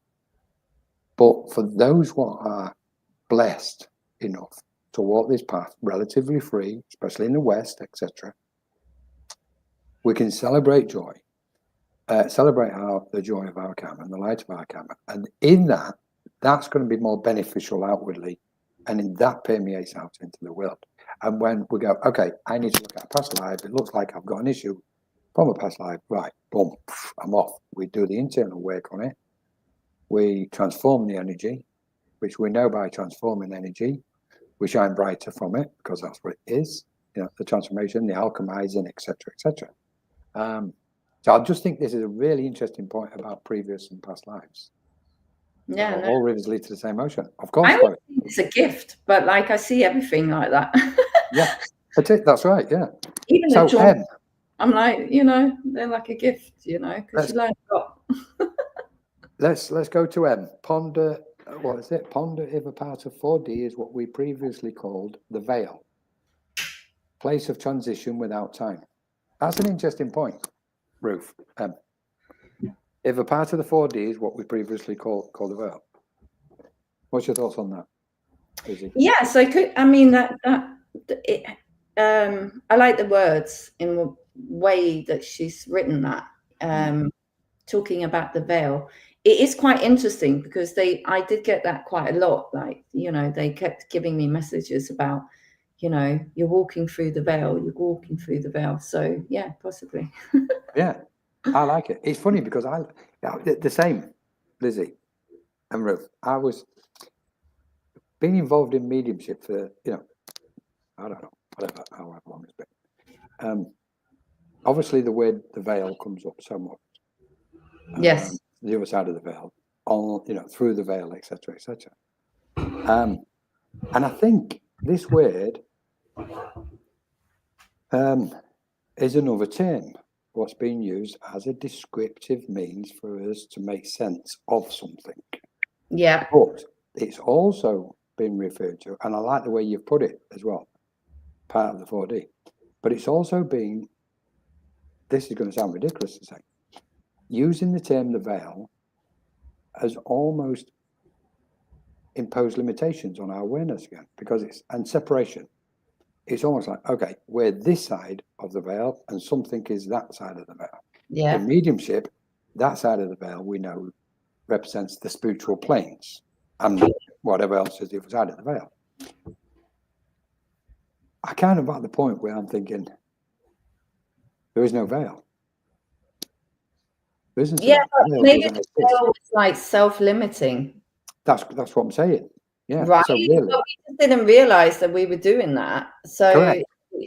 But for those who are blessed enough to walk this path relatively free, especially in the West, etc., we can celebrate joy, celebrate the joy of our karma and the light of our karma. And in that's going to be more beneficial outwardly, and in that permeates out into the world. And when we go, okay, I need to look at a past life, it looks like I've got an issue from a past life, right, boom, I'm off. We do the internal work on it. We transform the energy, which we know by transforming energy, we shine brighter from it, because that's what it is, the transformation, the alchemizing, etc., etc. So I just think this is a really interesting point about previous and past lives. Yeah, all rivers lead to the same ocean. Of course, I would think it's a gift, but I see everything like that. Yeah, that's right. Yeah. Even the joy. I'm like, they're like a gift, because you learn a lot. Let's go to M. Ponder. What is it? Ponder if a part of 4D is what we previously called the veil, place of transition without time. That's an interesting point, Ruth. If a part of the 4D is what we previously called the veil, what's your thoughts on that, Lizzie? Yes, I could. I mean I like the words in the way that she's written that, talking about the veil. It is quite interesting because I did get that quite a lot. Like, they kept giving me messages about, you're walking through the veil, you're walking through the veil. So yeah, possibly. Yeah, I like it. It's funny because the same, Lizzie and Ruth. I was being involved in mediumship for, I don't know, however long it's been. Obviously the word the veil comes up so much. Yes. The other side of the veil, through the veil, etc., etc. And I think this word is another term what's being used as a descriptive means for us to make sense of something. Yeah. But it's also been referred to, and I like the way you've put it as well, part of the 4D. But it's also been, this is going to sound ridiculous to say, using the term the veil has almost imposed limitations on our awareness again, because and separation. It's almost like, okay, we're this side of the veil and something is that side of the veil. Yeah. In mediumship, that side of the veil we know represents the spiritual planes, and whatever else is the other side of the veil. I kind of at the point where I'm thinking, there is no veil. There isn't. Yeah, maybe the veil is like self-limiting. That's what I'm saying. Yeah. Right. So really, but we just didn't realize that we were doing that. So correct.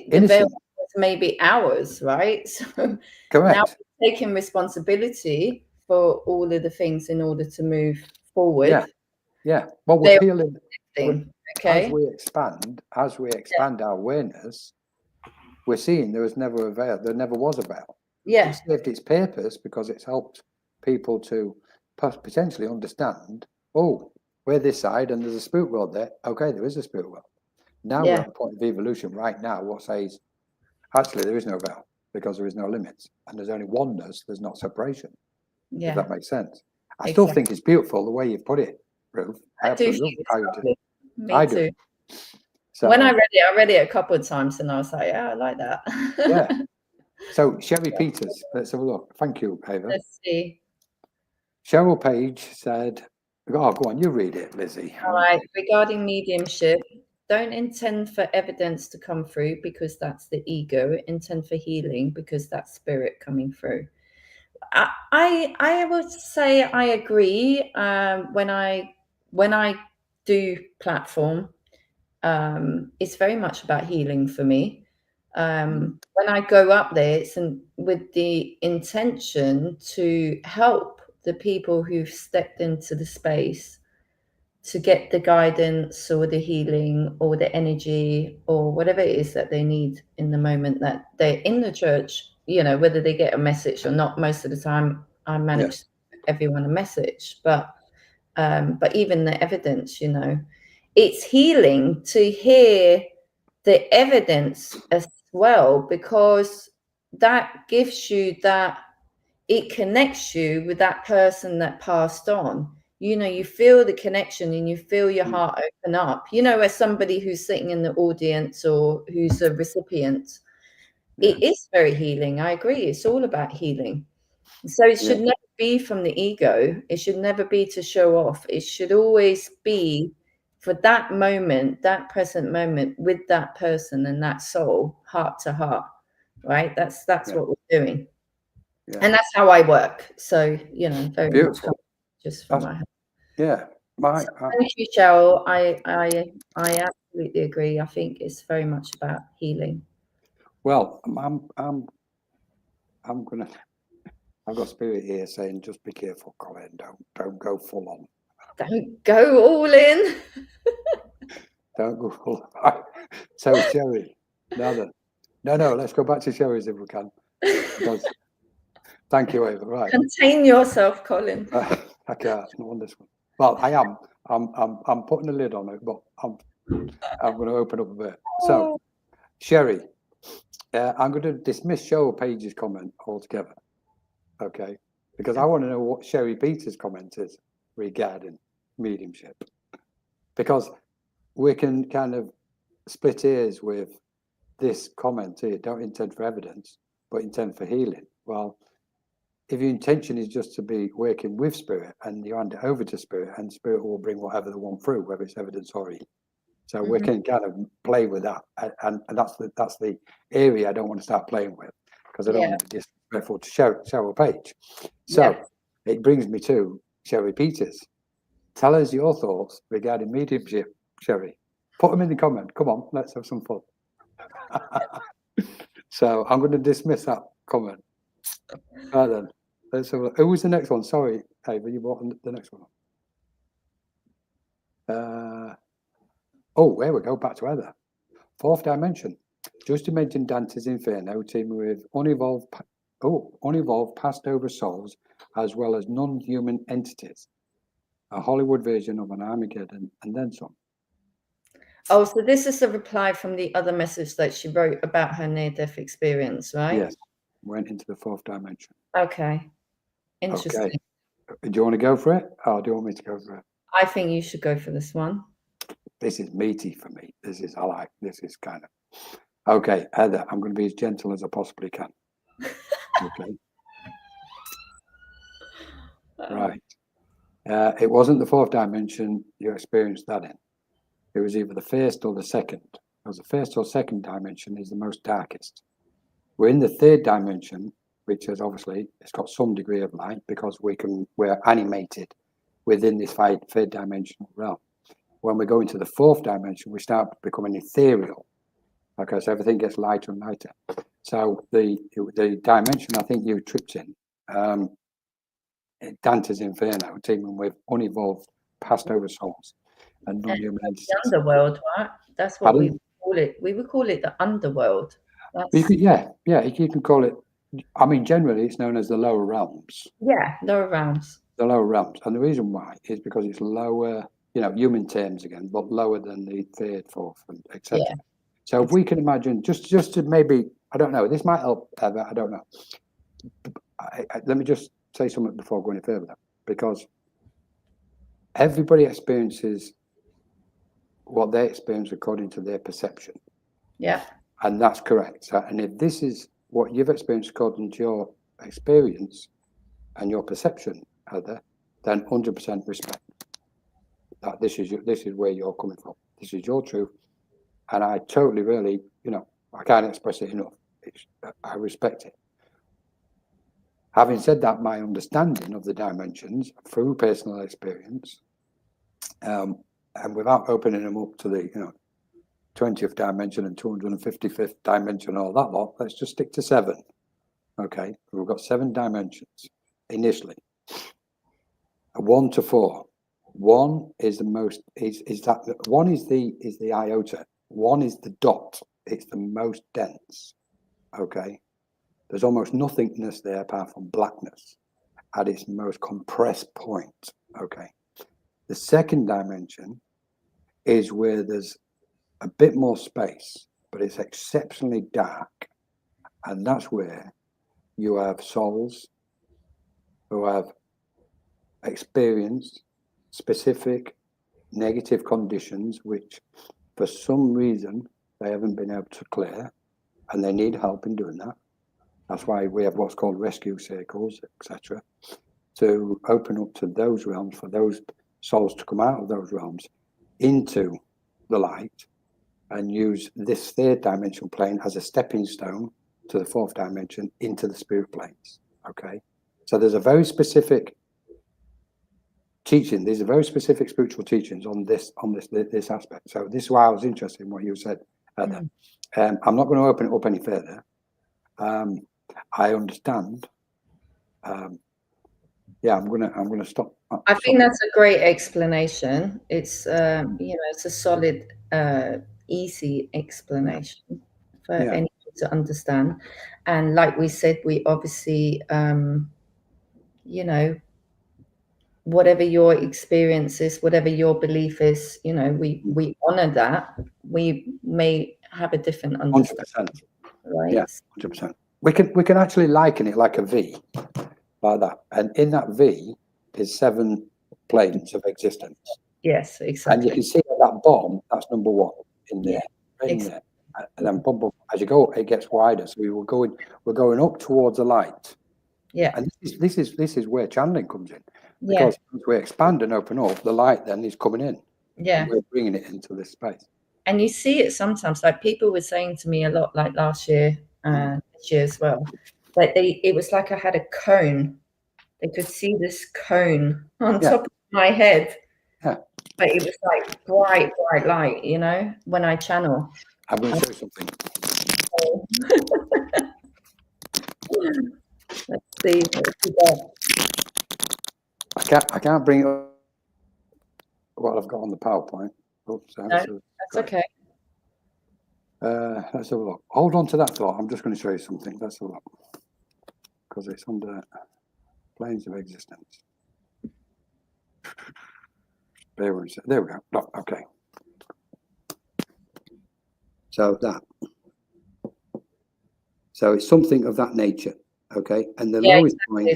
The veil was maybe ours, right? So correct. now we're taking responsibility for all of the things in order to move forward. Yeah. Well, we're peeling. Okay. As we expand our awareness, we're seeing there was never a veil. There never was a veil. Yeah. It served its purpose because it's helped people to potentially understand, oh, we're this side and there's a spirit world there. Okay, there is a spirit world. Now we're at the point of evolution right now what says, actually, there is no veil because there is no limits. And there's only oneness, there's not separation. If that makes sense. I still think it's beautiful the way you've put it, Ruth. I absolutely love how you did it. Me too. So, when I read it a couple of times and I was like, yeah, I like that. Yeah. So Sherry Peters, let's have a look. Thank you, Ava. Let's see. Cheryl Page said, oh, go on, you read it, Lizzie. All right. Regarding mediumship, don't intend for evidence to come through because that's the ego. Intend for healing because that's spirit coming through. I would say I agree. When I do platform, it's very much about healing for me. When I go up there, it's with the intention to help the people who've stepped into the space to get the guidance or the healing or the energy or whatever it is that they need in the moment that they're in the church, whether they get a message or not. Most of the time I manage to give everyone a message, but even the evidence, it's healing to hear the evidence as well, because that gives you that, it connects you with that person that passed on. You feel the connection and you feel your heart open up, as somebody who's sitting in the audience or who's a recipient. It is very healing. I agree. It's all about healing. So it should never be from the ego. It should never be to show off. It should always be for that moment, that present moment with that person and that soul, heart to heart, right? That's what we're doing. Yeah. And that's how I work. So, very beautiful. Much just from my head. Yeah. Thank you, Cheryl. I absolutely agree. I think it's very much about healing. Well, I've got spirit here saying, just be careful, Colin. Don't go full on. Don't go all in. Don't go full on. So, Sherry, no, let's go back to Sherry's if we can. Because, thank you, Ava. Right. Contain yourself, Colin. I can't. Not on this one. Well, I am. I'm putting a lid on it, but I'm going to open up a bit. So, Sherry, I'm going to dismiss Cheryl Page's comment altogether. Okay, because I want to know what Sherry Peters' comment is regarding mediumship, because we can kind of split ears with this comment here. Don't intend for evidence, but intend for healing. Well, if your intention is just to be working with spirit and you hand it over to spirit, and spirit will bring whatever they want through, whether it's evidence or healing. So we can kind of play with that, and that's the area I don't want to start playing with, because I don't want to be disrespectful to Cheryl Page. So it brings me to Sherry Peters. Tell us your thoughts regarding mediumship, Sherry. Put them in the comment. Come on, let's have some fun. So I'm going to dismiss that comment. Right then, let's have a look. Who was the next one? Sorry, Ava, you brought the next one. Oh, there we go, back to Heather. Fourth dimension. Just to mention Dante's Inferno, teaming with unevolved passed over souls, as well as non-human entities. A Hollywood version of an Armageddon and then some. Oh, so this is a reply from the other message that she wrote about her near-death experience, right? Yes, went into the fourth dimension. Okay, interesting. Okay. Do you want to go for it, or do you want me to go for it? I think you should go for this one. This is meaty for me. This is kind of okay. Heather, I'm going to be as gentle as I possibly can. Okay. Right. It wasn't the fourth dimension you experienced that in. It was either the first or the second. Because the first or second dimension is the most darkest. We're in the third dimension, which is obviously it's got some degree of light because we're animated within this third dimensional realm. When we go into the fourth dimension, we start becoming ethereal. Okay, so everything gets lighter and lighter. So the dimension I think you tripped in Dante's Inferno, teeming with unevolved, passed over souls and non-human entities. The underworld, right? That's what we would call it. We would call it the underworld. You can call it. I mean, generally, it's known as the lower realms. Yeah, lower realms. The lower realms, and the reason why is because it's lower, human terms again, but lower than the third, fourth, and etc. Yeah. So if we can imagine, just to maybe, I don't know, this might help, Eva, I don't know. Let me just say something before going further, because everybody experiences what they experience according to their perception. Yeah. And that's correct. So, and if this is what you've experienced according to your experience and your perception, Heather, then 100% respect. That this is where you're coming from. This is your truth, and I totally, really, I can't express it enough. I respect it. Having said that, my understanding of the dimensions through personal experience, and without opening them up to the 20th dimension and 255th dimension, all that lot, let's just stick to 7. Okay, we've got 7 dimensions initially. 1 to 4. 1 is the most is that 1 is the iota. 1 is the dot. It's the most dense. Okay, there's almost nothingness there apart from blackness at its most compressed point. Okay, the second dimension is where there's a bit more space, but it's exceptionally dark, and that's where you have souls who have experienced specific negative conditions which for some reason they haven't been able to clear, and they need help in doing that. That's why we have what's called rescue circles, etc., to open up to those realms, for those souls to come out of those realms into the light and use this third dimensional plane as a stepping stone to the fourth dimension into the spirit planes. Okay, so there's a very specific teaching. These are very specific spiritual teachings on this aspect. So this is why I was interested in what you said, Heather. I'm not going to open it up any further. I understand. I'm gonna stop. I think that's a great explanation. It's it's a solid, easy explanation for anyone to understand. And like we said, we obviously, whatever your experience is, whatever your belief is, we honor that. We may have a different understanding. 100%. Right? Yeah, 100%. We can actually liken it like a V, like that. And in that V is 7 planes of existence. Yes, exactly. And you can see at that bottom, that's number 1 in there, right in there. And then as you go, it gets wider. So we're going up towards the light. Yeah. And this is where channeling comes in. Because as we expand and open up, the light then is coming in. Yeah. We're bringing it into this space. And you see it sometimes, like people were saying to me a lot, like last year, this year as well, that it was like I had a cone. They could see this cone on top of my head. Yeah. But it was like bright light, when I channel. I'm going to show you something. Let's see what we got. I can't bring up what I've got on the PowerPoint. Oops, that's okay. Let's have a look. Hold on to that thought. I'm just going to show you something. Let's have a look. Because it's under planes of existence. There we go. No, okay. So it's something of that nature. Okay. And the lowest point,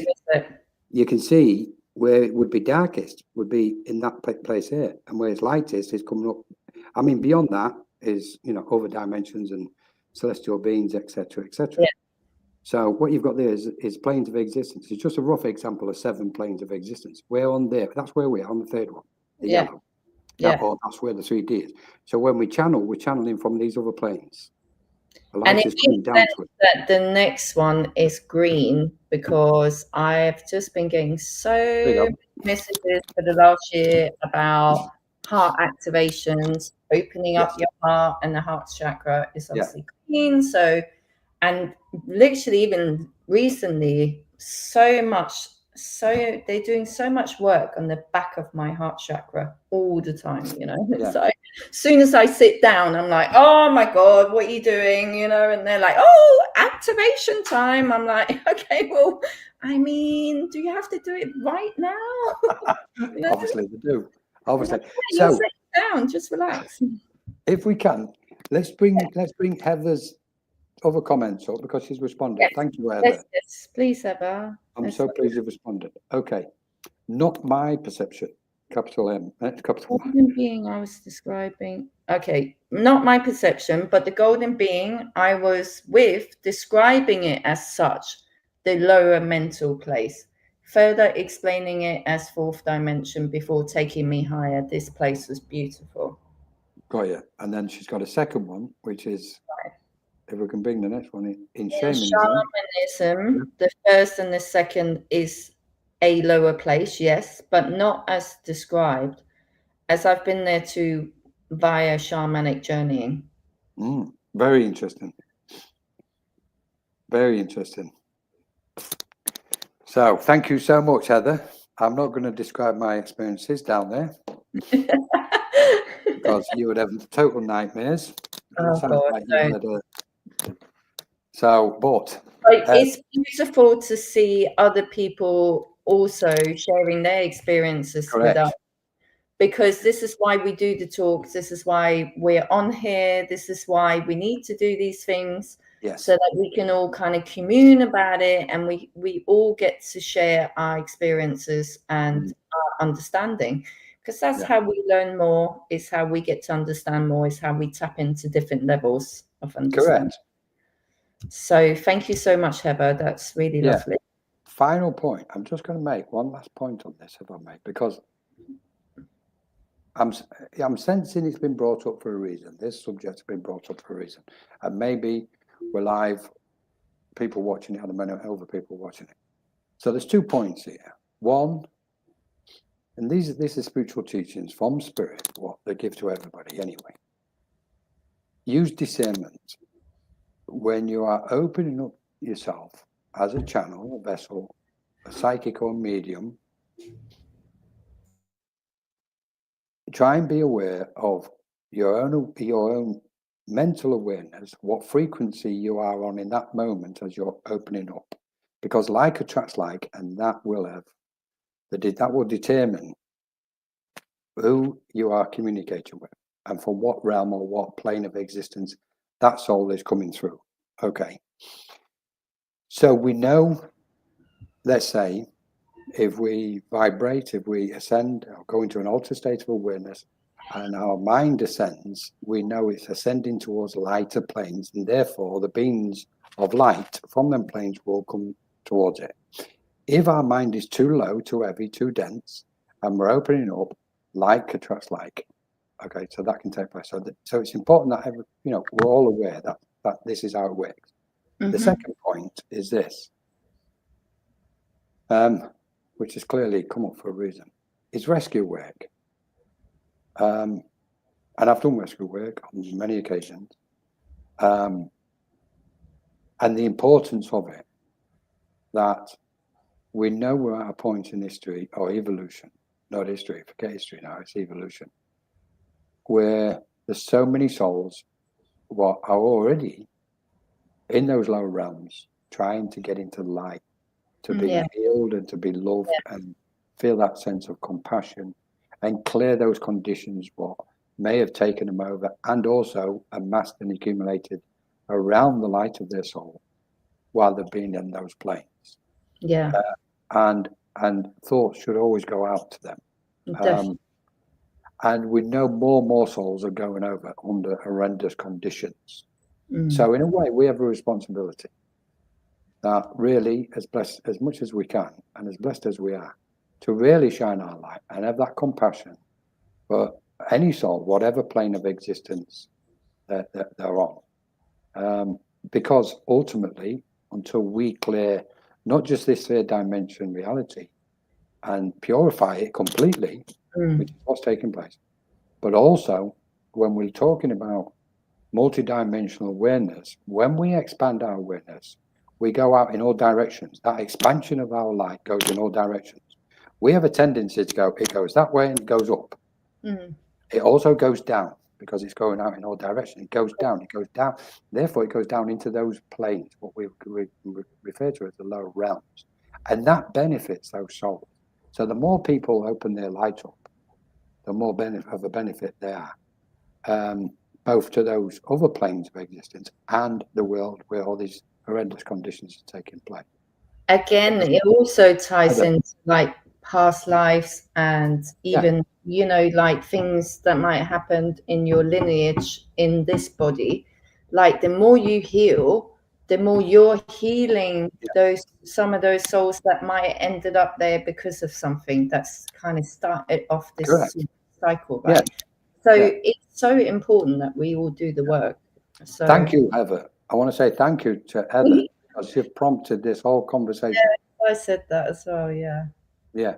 you can see where it would be darkest would be in that place here, and where it's lightest is coming up. I mean, beyond that is other dimensions and celestial beings, etc., etc. Yeah. So what you've got there is planes of existence. It's just a rough example of 7 planes of existence. We're on there. That's where we are on the third one, the yellow. Yeah. That's where the 3D is. So when we channel, we're channeling from these other planes. And it makes sense that the next one is green, because I've just been getting so many messages for the last year about heart activations, opening up your heart, and the heart chakra is obviously green. So, and literally even recently, so much so they're doing so much work on the back of my heart chakra all the time, you know. Yeah. So as soon as I sit down, I'm like, oh my God, what are you doing? You know, and they're like, oh, activation time. I'm like, okay, well, I mean, do you have to do it right now? You know? Obviously they do. Obviously. You'll So sit down, just relax. if we can, let's bring Heather's other comments up because she's responded. Yes. Thank you, Heather. Yes, please, Heather. I'm so pleased you've responded. Okay. Not my perception. Capital M. Capital M. Golden being I was describing. Okay, not my perception, but the golden being I was with, describing it as such, the lower mental place. Further explaining it as fourth dimension before taking me higher. This place was beautiful. Got you. And then she's got a second one, which is, if we can bring the next one in shamanism. Shamanism, the first and the second is a lower place, yes, but not as described, as I've been there too via shamanic journeying. Very interesting. Very interesting. So thank you so much, Heather. I'm not going to describe my experiences down there because you would have total nightmares. Oh, God, but it's beautiful to see other people also sharing their experiences with us, because this is why we do the talks. This is why we're on here. This is why we need to do these things. Yes. So that we can all kind of commune about it, and we all get to share our experiences and our understanding, because that's how we learn more, is how we get to understand more, is how we tap into different levels of understanding. Correct. So thank you so much, Heather. That's really lovely. Final point. I'm just going to make one last point on this, if I may, because I'm sensing it's been brought up for a reason. This subject's been brought up for a reason, and maybe we're live, people watching it, and other people watching it. So there's 2 points here. One, and these are spiritual teachings from Spirit, what they give to everybody anyway. Use discernment when you are opening up yourself as a channel, a vessel, a psychic or medium. Try and be aware of your own mental awareness, what frequency you are on in that moment as you're opening up, because like attracts like, and that will determine who you are communicating with and from what realm or what plane of existence that soul is coming through. Okay, so we know, let's say, if we vibrate, if we ascend or go into an altered state of awareness and our mind ascends, we know it's ascending towards lighter planes, and therefore the beings of light from them planes will come towards it. If our mind is too low, too heavy, too dense, and we're opening up, like attracts like. Okay, so that can take place. So it's important that we're all aware that this is how it works. The second point is this, which has clearly come up for a reason. It's rescue work. And I've done rescue work on many occasions. And the importance of it, that we know we're at a point in history, or evolution, not history, forget history now, it's evolution, where there's so many souls what are already in those lower realms trying to get into light, to be healed and to be loved and feel that sense of compassion and clear those conditions what may have taken them over, and also amassed and accumulated around the light of their soul while they've been in those planes. And thoughts should always go out to them. And we know more souls are going over under horrendous conditions. So in a way, we have a responsibility that really, as much as we can, and as blessed as we are, to really shine our light and have that compassion for any soul, whatever plane of existence that they're on. Because ultimately, until we clear not just this third dimension reality and purify it completely, which is what's taking place, but also when we're talking about multidimensional awareness, when we expand our awareness, we go out in all directions. That expansion of our light goes in all directions. We have a tendency to go, it goes that way and it goes up. It also goes down because it's going out in all directions. It goes down, therefore it goes down into those planes, what we refer to as the lower realms, and that benefits those souls. So the more people open their light up, the more of a benefit they are, both to those other planes of existence and the world where all these horrendous conditions are taking place. Again, it also ties into like past lives and even, you know, like things that might happen in your lineage in this body. Like the more you heal, the more you're healing some of those souls that might have ended up there because of something that's kind of started off this cycle, right? So it's so important that we all do the work. So thank you, Heather. I want to say thank you to Heather because you've prompted this whole conversation. Yeah, I said that as well. Yeah.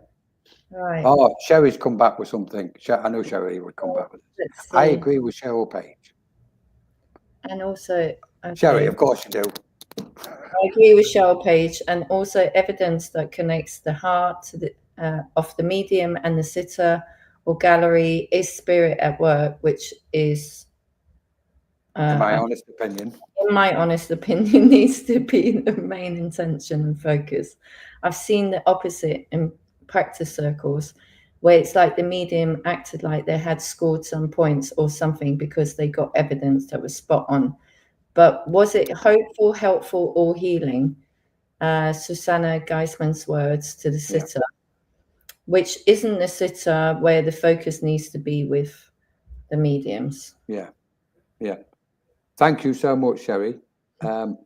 Right. Oh, Sherry's come back with something. I know Sherry would come back with it. I agree with Cheryl Page. And also, Sherry, of course you do. I agree with Cheryl Page, and also evidence that connects the heart to the of the medium and the sitter or gallery is spirit at work, which is, in my honest opinion, needs to be the main intention and focus. I've seen the opposite in practice circles, where it's like the medium acted like they had scored some points or something because they got evidence that was spot on. But was it hopeful, helpful, or healing? Susanna Geisman's words to the sitter, which isn't the sitter where the focus needs to be with the mediums. Yeah. Thank you so much, Sherry.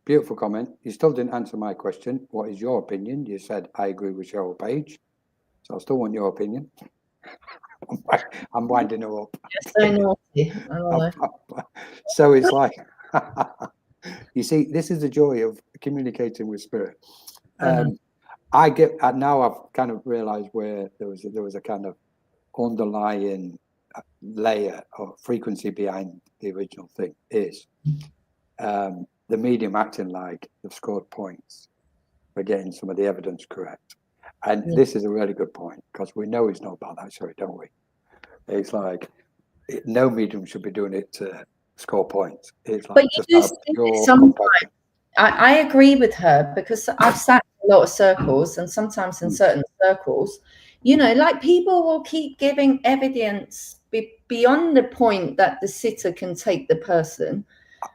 Beautiful comment. You still didn't answer my question. What is your opinion? You said, I agree with Cheryl Page. So I still want your opinion. I'm winding her up. You're so naughty. So it's like, you see, this is the joy of communicating with spirit. I get now. I've kind of realized where there was a kind of underlying layer or frequency behind the original thing is the medium acting like they've scored points for getting some of the evidence correct. And this is a really good point because we know it's not about that, sorry, don't we? It's like no medium should be doing it to score points. It's like, but you do sometimes. I agree with her because I've sat in a lot of circles, and sometimes in certain circles, you know, like people will keep giving evidence beyond the point that the sitter can take the person.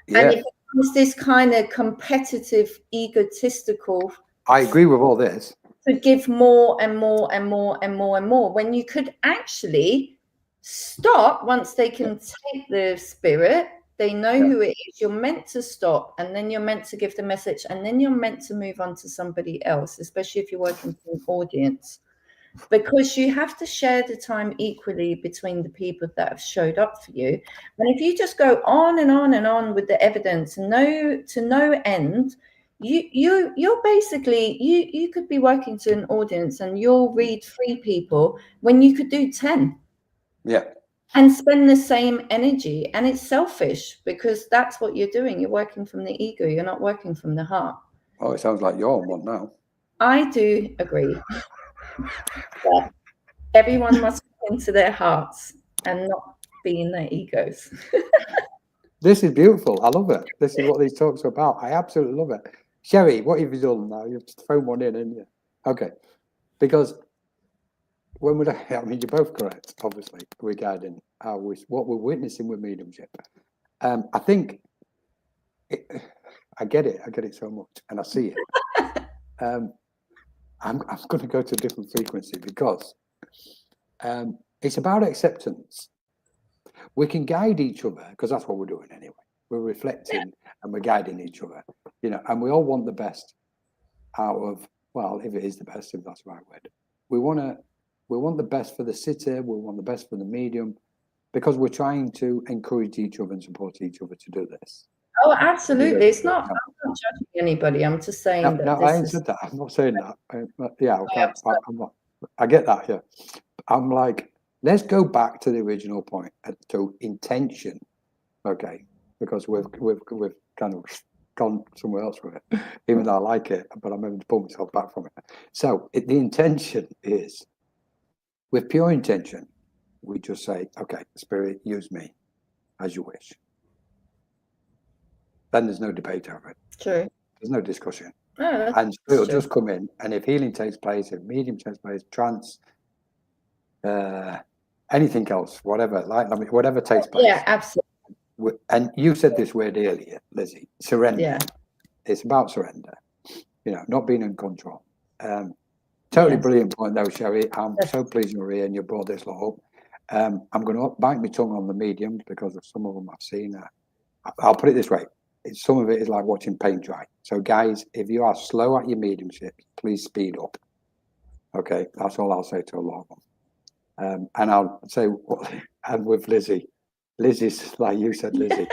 And it becomes this kind of competitive, egotistical. I agree with all this. To give more and more and more and more and more, when you could actually stop once they can take the spirit. They know who it is. You're meant to stop, and then you're meant to give the message, and then you're meant to move on to somebody else, especially if you're working for an audience, because you have to share the time equally between the people that have showed up for you. And if you just go on and on and on with the evidence, to no end, you're basically you could be working to an audience and you'll read 3 people when you could do 10. And spend the same energy, and it's selfish because that's what you're doing. You're working from the ego. You're not working from the heart. Oh, it sounds like you're on one now. I do agree. That everyone must go into their hearts and not be in their egos. This is beautiful. I love it. This is what these talks are about. I absolutely love it. Sherry, what have you done now? You've thrown one in, haven't you? Okay, because when we're, I mean, you're both correct, obviously, regarding what we're witnessing with mediumship. I think I get it so much, and I see it. I'm going to go to a different frequency because it's about acceptance. We can guide each other because that's what we're doing anyway. We're reflecting and we're guiding each other, you know, and we all want the best out of, well, if it is the best, if that's the right word. We want the best for the sitter, we want the best for the medium, because we're trying to encourage each other and support each other to do this. Oh, absolutely. It's not, I'm not judging anybody. I'm just saying no, I ain't said that. I'm not saying that. I'm not. I get that, yeah. I'm like, let's go back to the original point, to intention, okay? Because we've kind of gone somewhere else with it, even though I like it, but I'm able to pull myself back from it. So the intention is, with pure intention, we just say, okay, Spirit, use me as you wish. Then there's no debate over it. True. There's no discussion. No, And Spirit will just come in, and if healing takes place, if medium takes place, trance, anything else, whatever, whatever takes place. Yeah, absolutely. And you said this word earlier, Lizzie, surrender. Yeah. It's about surrender, not being in control. Totally brilliant point though, Sherry. I'm so pleased you're here and you brought this lot up. I'm going to bite my tongue on the mediums because of some of them I've seen. I'll put it this way. Some of it is like watching paint dry. So guys, if you are slow at your mediumship, please speed up. Okay, that's all I'll say to a lot of them. And I'll say, and with Lizzie's like you said, Lizzie,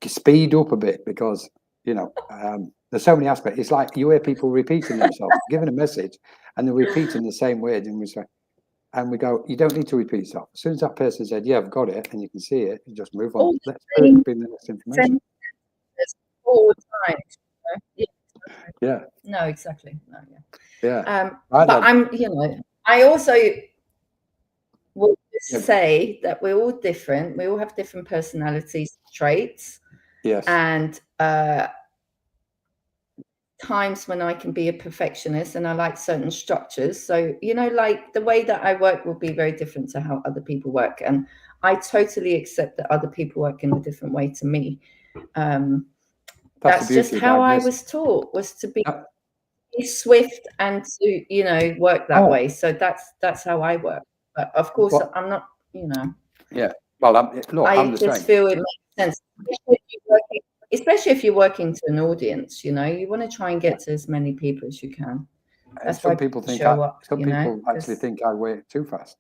speed up a bit because, there's so many aspects. It's like you hear people repeating themselves, giving a message, and they're repeating the same words, and we go, you don't need to repeat yourself. As soon as that person said, yeah, I've got it, and you can see it, you just move on. Let's bring the next information. All the time. Yeah. No, exactly. No, yeah. Yeah. But I also will say that we're all different. We all have different personalities, traits. Yes. And times when I can be a perfectionist and I like certain structures. So, like the way that I work will be very different to how other people work. And I totally accept that other people work in a different way to me. That's just how I was taught, was to be swift and to, work that way. So that's how I work. But of course, I'm not, Yeah. Well, I just feel it makes sense. Especially if you're working to an audience, you want to try and get to as many people as you can. That's some people think actually think I work too fast.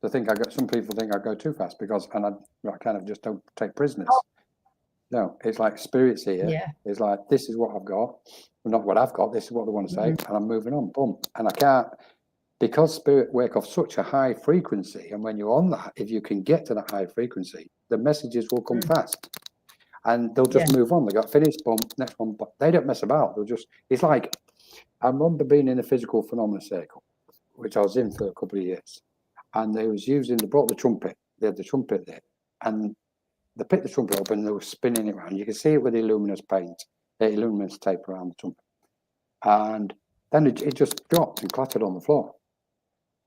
Some people think I go too fast because, and I kind of just don't take prisoners. No, it's like Spirit's here. Yeah. It's like, this is what I've got. Not what I've got, this is what they want to say, and I'm moving on. Boom. And I can't, because Spirit work off such a high frequency, and when you're on that, if you can get to that high frequency, the messages will come fast. And they'll just move on. They got finished, boom, next one. But they don't mess about. It's like, I remember being in a physical phenomena circle, which I was in for a couple of years. And they brought the trumpet. They had the trumpet there. And they picked the trumpet up and they were spinning it around. You can see it with the luminous paint, the luminous tape around the trumpet. And then it just dropped and clattered on the floor.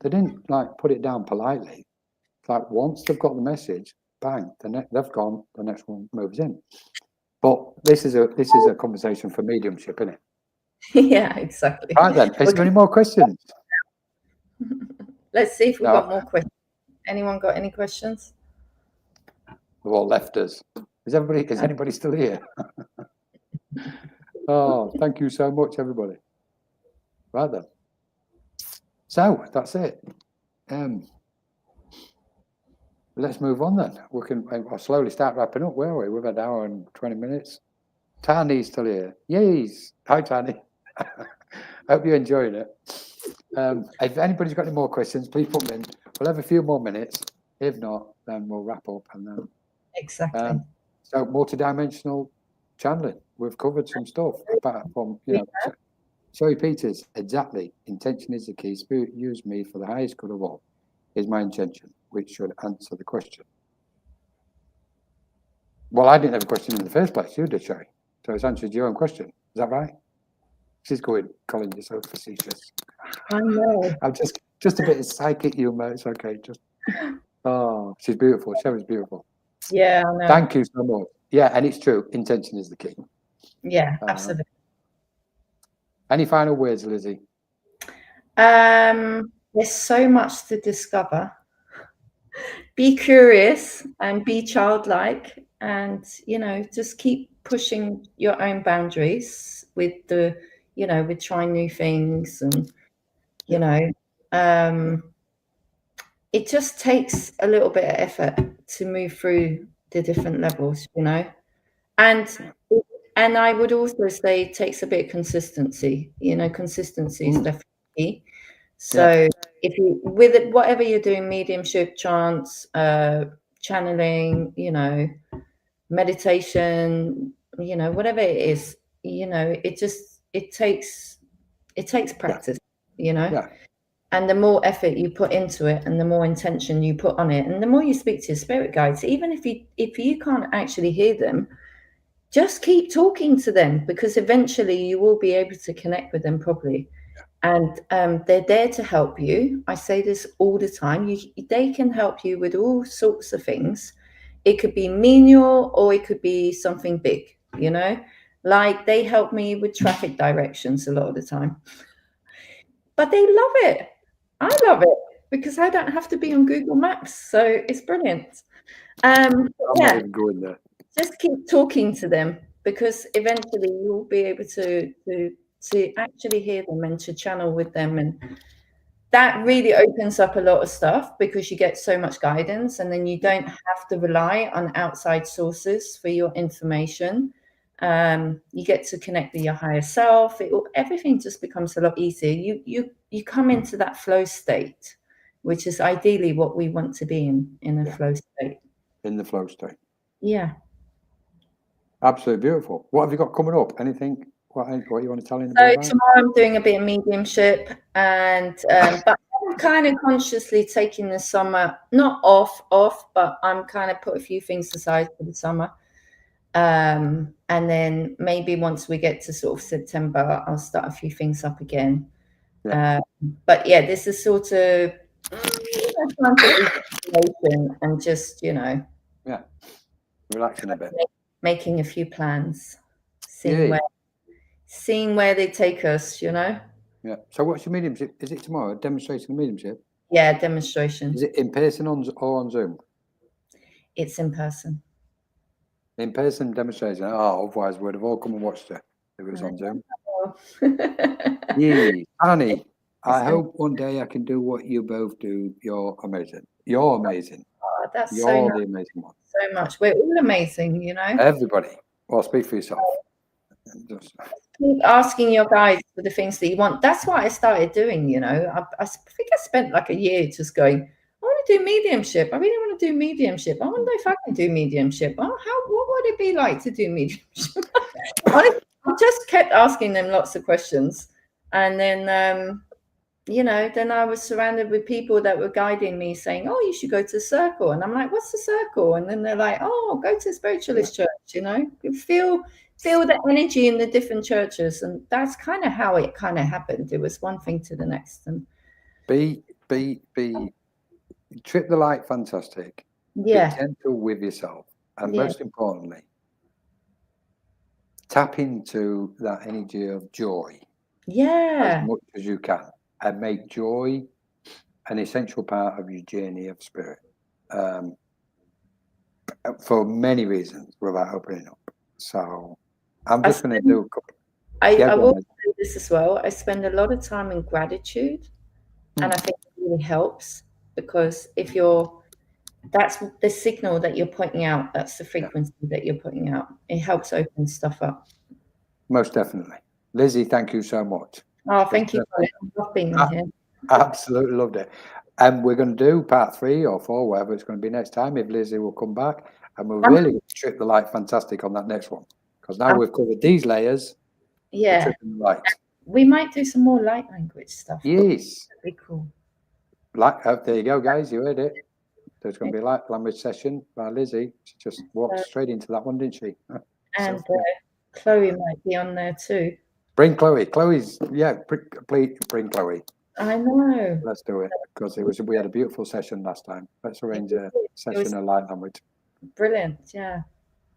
They didn't put it down politely. It's like once they've got the message, bang, they've gone, the next one moves in. But this is a conversation for mediumship, isn't it? Yeah, exactly. Right then, is there any more questions? Let's see if we've got more questions. Anyone got any questions? They've all left us. Is anybody still here? Oh, thank you so much, everybody. Right then. So that's it. Let's move on then. I'll slowly start wrapping up, where are we? We've had an hour and 20 minutes. Tani's still here. Yes. Hi, Tani. Hope you're enjoying it. If anybody's got any more questions, please put them in. We'll have a few more minutes. If not, then we'll wrap up. And then exactly. So multidimensional channeling. We've covered some stuff apart from Sherry Peters. Exactly. Intention is the key. Spirit use me for the highest good of all. Is my intention, which should answer the question. Well, I didn't have a question in the first place. You did, Sherry. So it's answered your own question. Is that right? She's going, Colin, you're so facetious. I know. I'm just a bit of psychic humor. It's okay. She's beautiful. Sherry's beautiful. Yeah, I know. Thank you so much. Yeah, and it's true. Intention is the key. Yeah, absolutely. Any final words, Lizzie? There's so much to discover. Be curious and be childlike, and just keep pushing your own boundaries with with trying new things, and it just takes a little bit of effort to move through the different levels, and I would also say it takes a bit of consistency. Consistency is definitely key. So if you, with it, whatever you're doing, mediumship, trance, channeling, meditation, you know, whatever it is, you know, it takes practice, you know. Yeah. And the more effort you put into it and the more intention you put on it and the more you speak to your spirit guides, even if you can't actually hear them, just keep talking to them, because eventually you will be able to connect with them properly. And they're there to help you. I say this all the time. They can help you with all sorts of things. It could be menial or it could be something big, you know, like they help me with traffic directions a lot of the time. But they love it. I love it because I don't have to be on Google Maps. So it's brilliant. I'm not even going there. Just keep talking to them, because eventually you'll be able to actually hear them and to channel with them. And that really opens up a lot of stuff, because you get so much guidance, and then you don't have to rely on outside sources for your information. You get to connect with your higher self. Everything just becomes a lot easier. You come into that flow state, which is ideally what we want to be in a flow state. In the flow state. Yeah. Absolutely beautiful. What have you got coming up? Anything? What you want to tell anybody So about? tomorrow I'm doing a bit of mediumship, and but I'm kind of consciously taking the summer, not off, but I'm kind of put a few things aside for the summer. And then maybe once we get to sort of September, I'll start a few things up again. Yeah. But yeah, this is sort of time for relaxation and just, you know, relaxing a bit, making a few plans, Yeah. seeing where they take us, you know. Yeah. So what's your mediumship? Is it tomorrow? Demonstration of mediumship? Yeah, demonstration. Is it in person or on Zoom? It's in person. In person demonstration. Oh, otherwise we'd have all come and watched it if it was on Zoom. Yeah, Annie, I hope one day I can do what you both do. You're amazing. You're amazing. Oh, that's You're so nice. the amazing one. So much. We're all amazing, you know. Everybody. Well, speak for yourself. Just keep asking your guides for the things that you want. That's what I started doing, you know. I think I spent like a year just going, I want to do mediumship. I really want to do mediumship. I wonder if I can do mediumship. Oh, what would it be like to do mediumship? I just kept asking them lots of questions. And then, you know, then I was surrounded with people that were guiding me saying, oh, you should go to the circle. And I'm like, what's the circle? And then they're like, oh, go to the spiritualist church, you know, you feel the energy in the different churches. And that's kind of how it kind of happened. It was one thing to the next. And be trip the light fantastic. Yeah. Be gentle with yourself. And Yeah. most importantly, tap into that energy of joy. Yeah. As much as you can. And make joy an essential part of your journey of spirit. For many reasons without opening up. So I'm just going to do a couple. I will say this as well. I spend a lot of time in gratitude, and I think it really helps, because if that's the signal that you're putting out, that's the frequency that you're putting out. It helps open stuff up. Most definitely. Lizzie, thank you so much. Oh, thank you, Colin. I love being on here. Absolutely loved it. And we're going to do part 3 or 4, whatever it's going to be next time, if Lizzie will come back. And we'll really trip the light fantastic on that next one. Because now we've covered these layers. Yeah. Tripping the light. We might do some more light language stuff. Yes. That'd be cool. There you go, guys. You heard it. There's going to be a light language session by Lizzie. She just walked straight into that one, didn't she? And Chloe might be on there too. Bring Chloe. Chloe's, please bring Chloe. I know. Let's do it, because we had a beautiful session last time. Let's arrange a session of light language. Brilliant, yeah.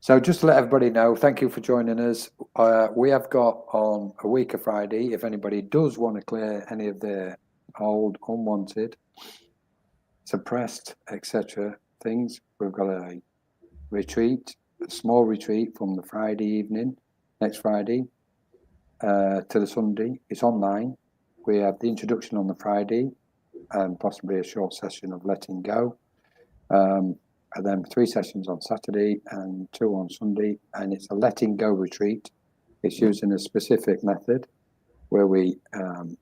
So just to let everybody know, thank you for joining us. We have got on a week of Friday, if anybody does want to clear any of their old, unwanted, suppressed, etc. things, we've got a retreat, a small retreat from the Friday evening, next Friday, to the Sunday. It's online. We have the introduction on the Friday and possibly a short session of letting go. And then 3 sessions on Saturday and 2 on Sunday. And it's a letting go retreat. It's using a specific method where we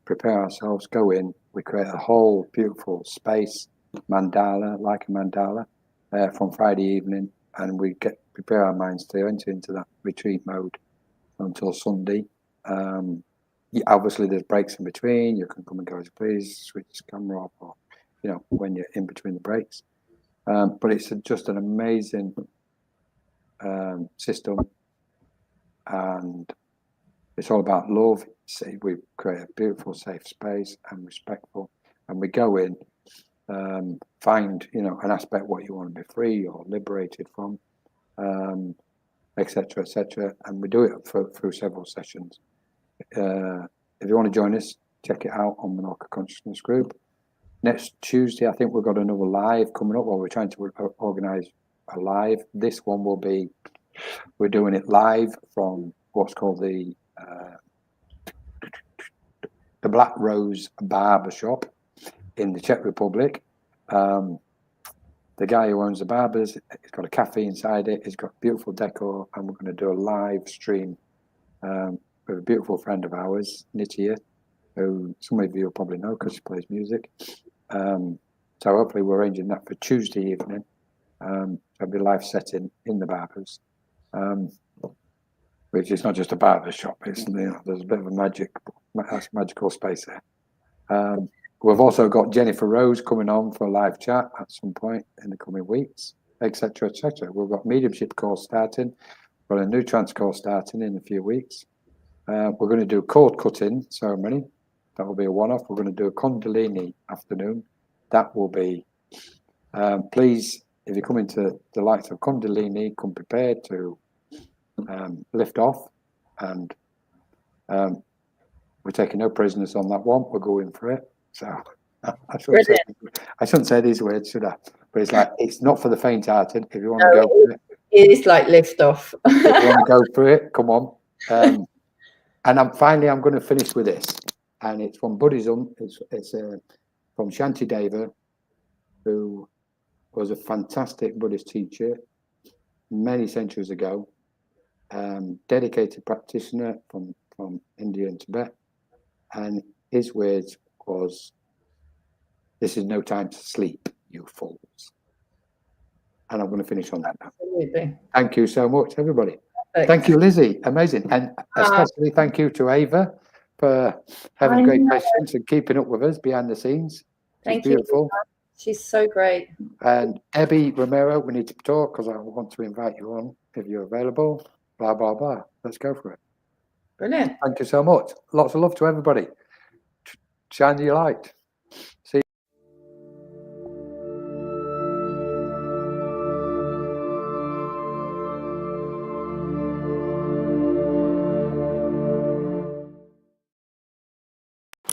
prepare ourselves, go in, we create a whole beautiful space, mandala, like a mandala, from Friday evening. and we prepare our minds to enter into that retreat mode until Sunday. Obviously there's breaks in between. You can come and go as you please, switch the camera off, or when you're in between the breaks. But it's just an amazing system, and it's all about love. We create a beautiful, safe space and respectful, and we go in, find an aspect what you want to be free or liberated from, etc., etc., and we do it through several sessions. If you want to join us, check it out on Menorca Consciousness Group. Next Tuesday, I think we've got another live coming up. We're trying to organise a live. This one will be, we're doing it live from what's called the Black Rose Barber Shop in the Czech Republic. The guy who owns the barbers, he's got a cafe inside it. He's got beautiful decor, and we're going to do a live stream with a beautiful friend of ours, Nitia, who some of you will probably know because she plays music. So hopefully we're arranging that for Tuesday evening. There'll be a live setting in the barbers, which is not just a barber shop. It's there's a bit of a magical space there. We've also got Jennifer Rose coming on for a live chat at some point in the coming weeks, etc., etc. We've got mediumship course starting. We've got a new trance course starting in a few weeks. We're going to do a cord cutting ceremony. That will be a one-off. We're going to do a Kundalini afternoon. That will be, please, if you come into the likes of Kundalini, come prepared to lift off. And we're taking no prisoners on that one. We're going for it. So I shouldn't say these words, should I? But it's like, it's not for the faint-hearted. If you want to go for it. It is like lift off. If you want to go for it, come on. And I'm going to finish with this, and it's from Buddhism. It's from Shantideva, who was a fantastic Buddhist teacher many centuries ago, dedicated practitioner from India and Tibet, and his words was, "This is no time to sleep, you fools." And I'm going to finish on that now. Absolutely. Thank you so much, everybody. Thank you, Lizzie. Amazing. And especially thank you to Ava for having great questions and keeping up with us behind the scenes. Thank beautiful. you. She's so great. And Abby Romero, we need to talk because I want to invite you on if you're available. Blah, blah, blah. Let's go for it. Brilliant. Thank you so much. Lots of love to everybody. Shine your light. See you.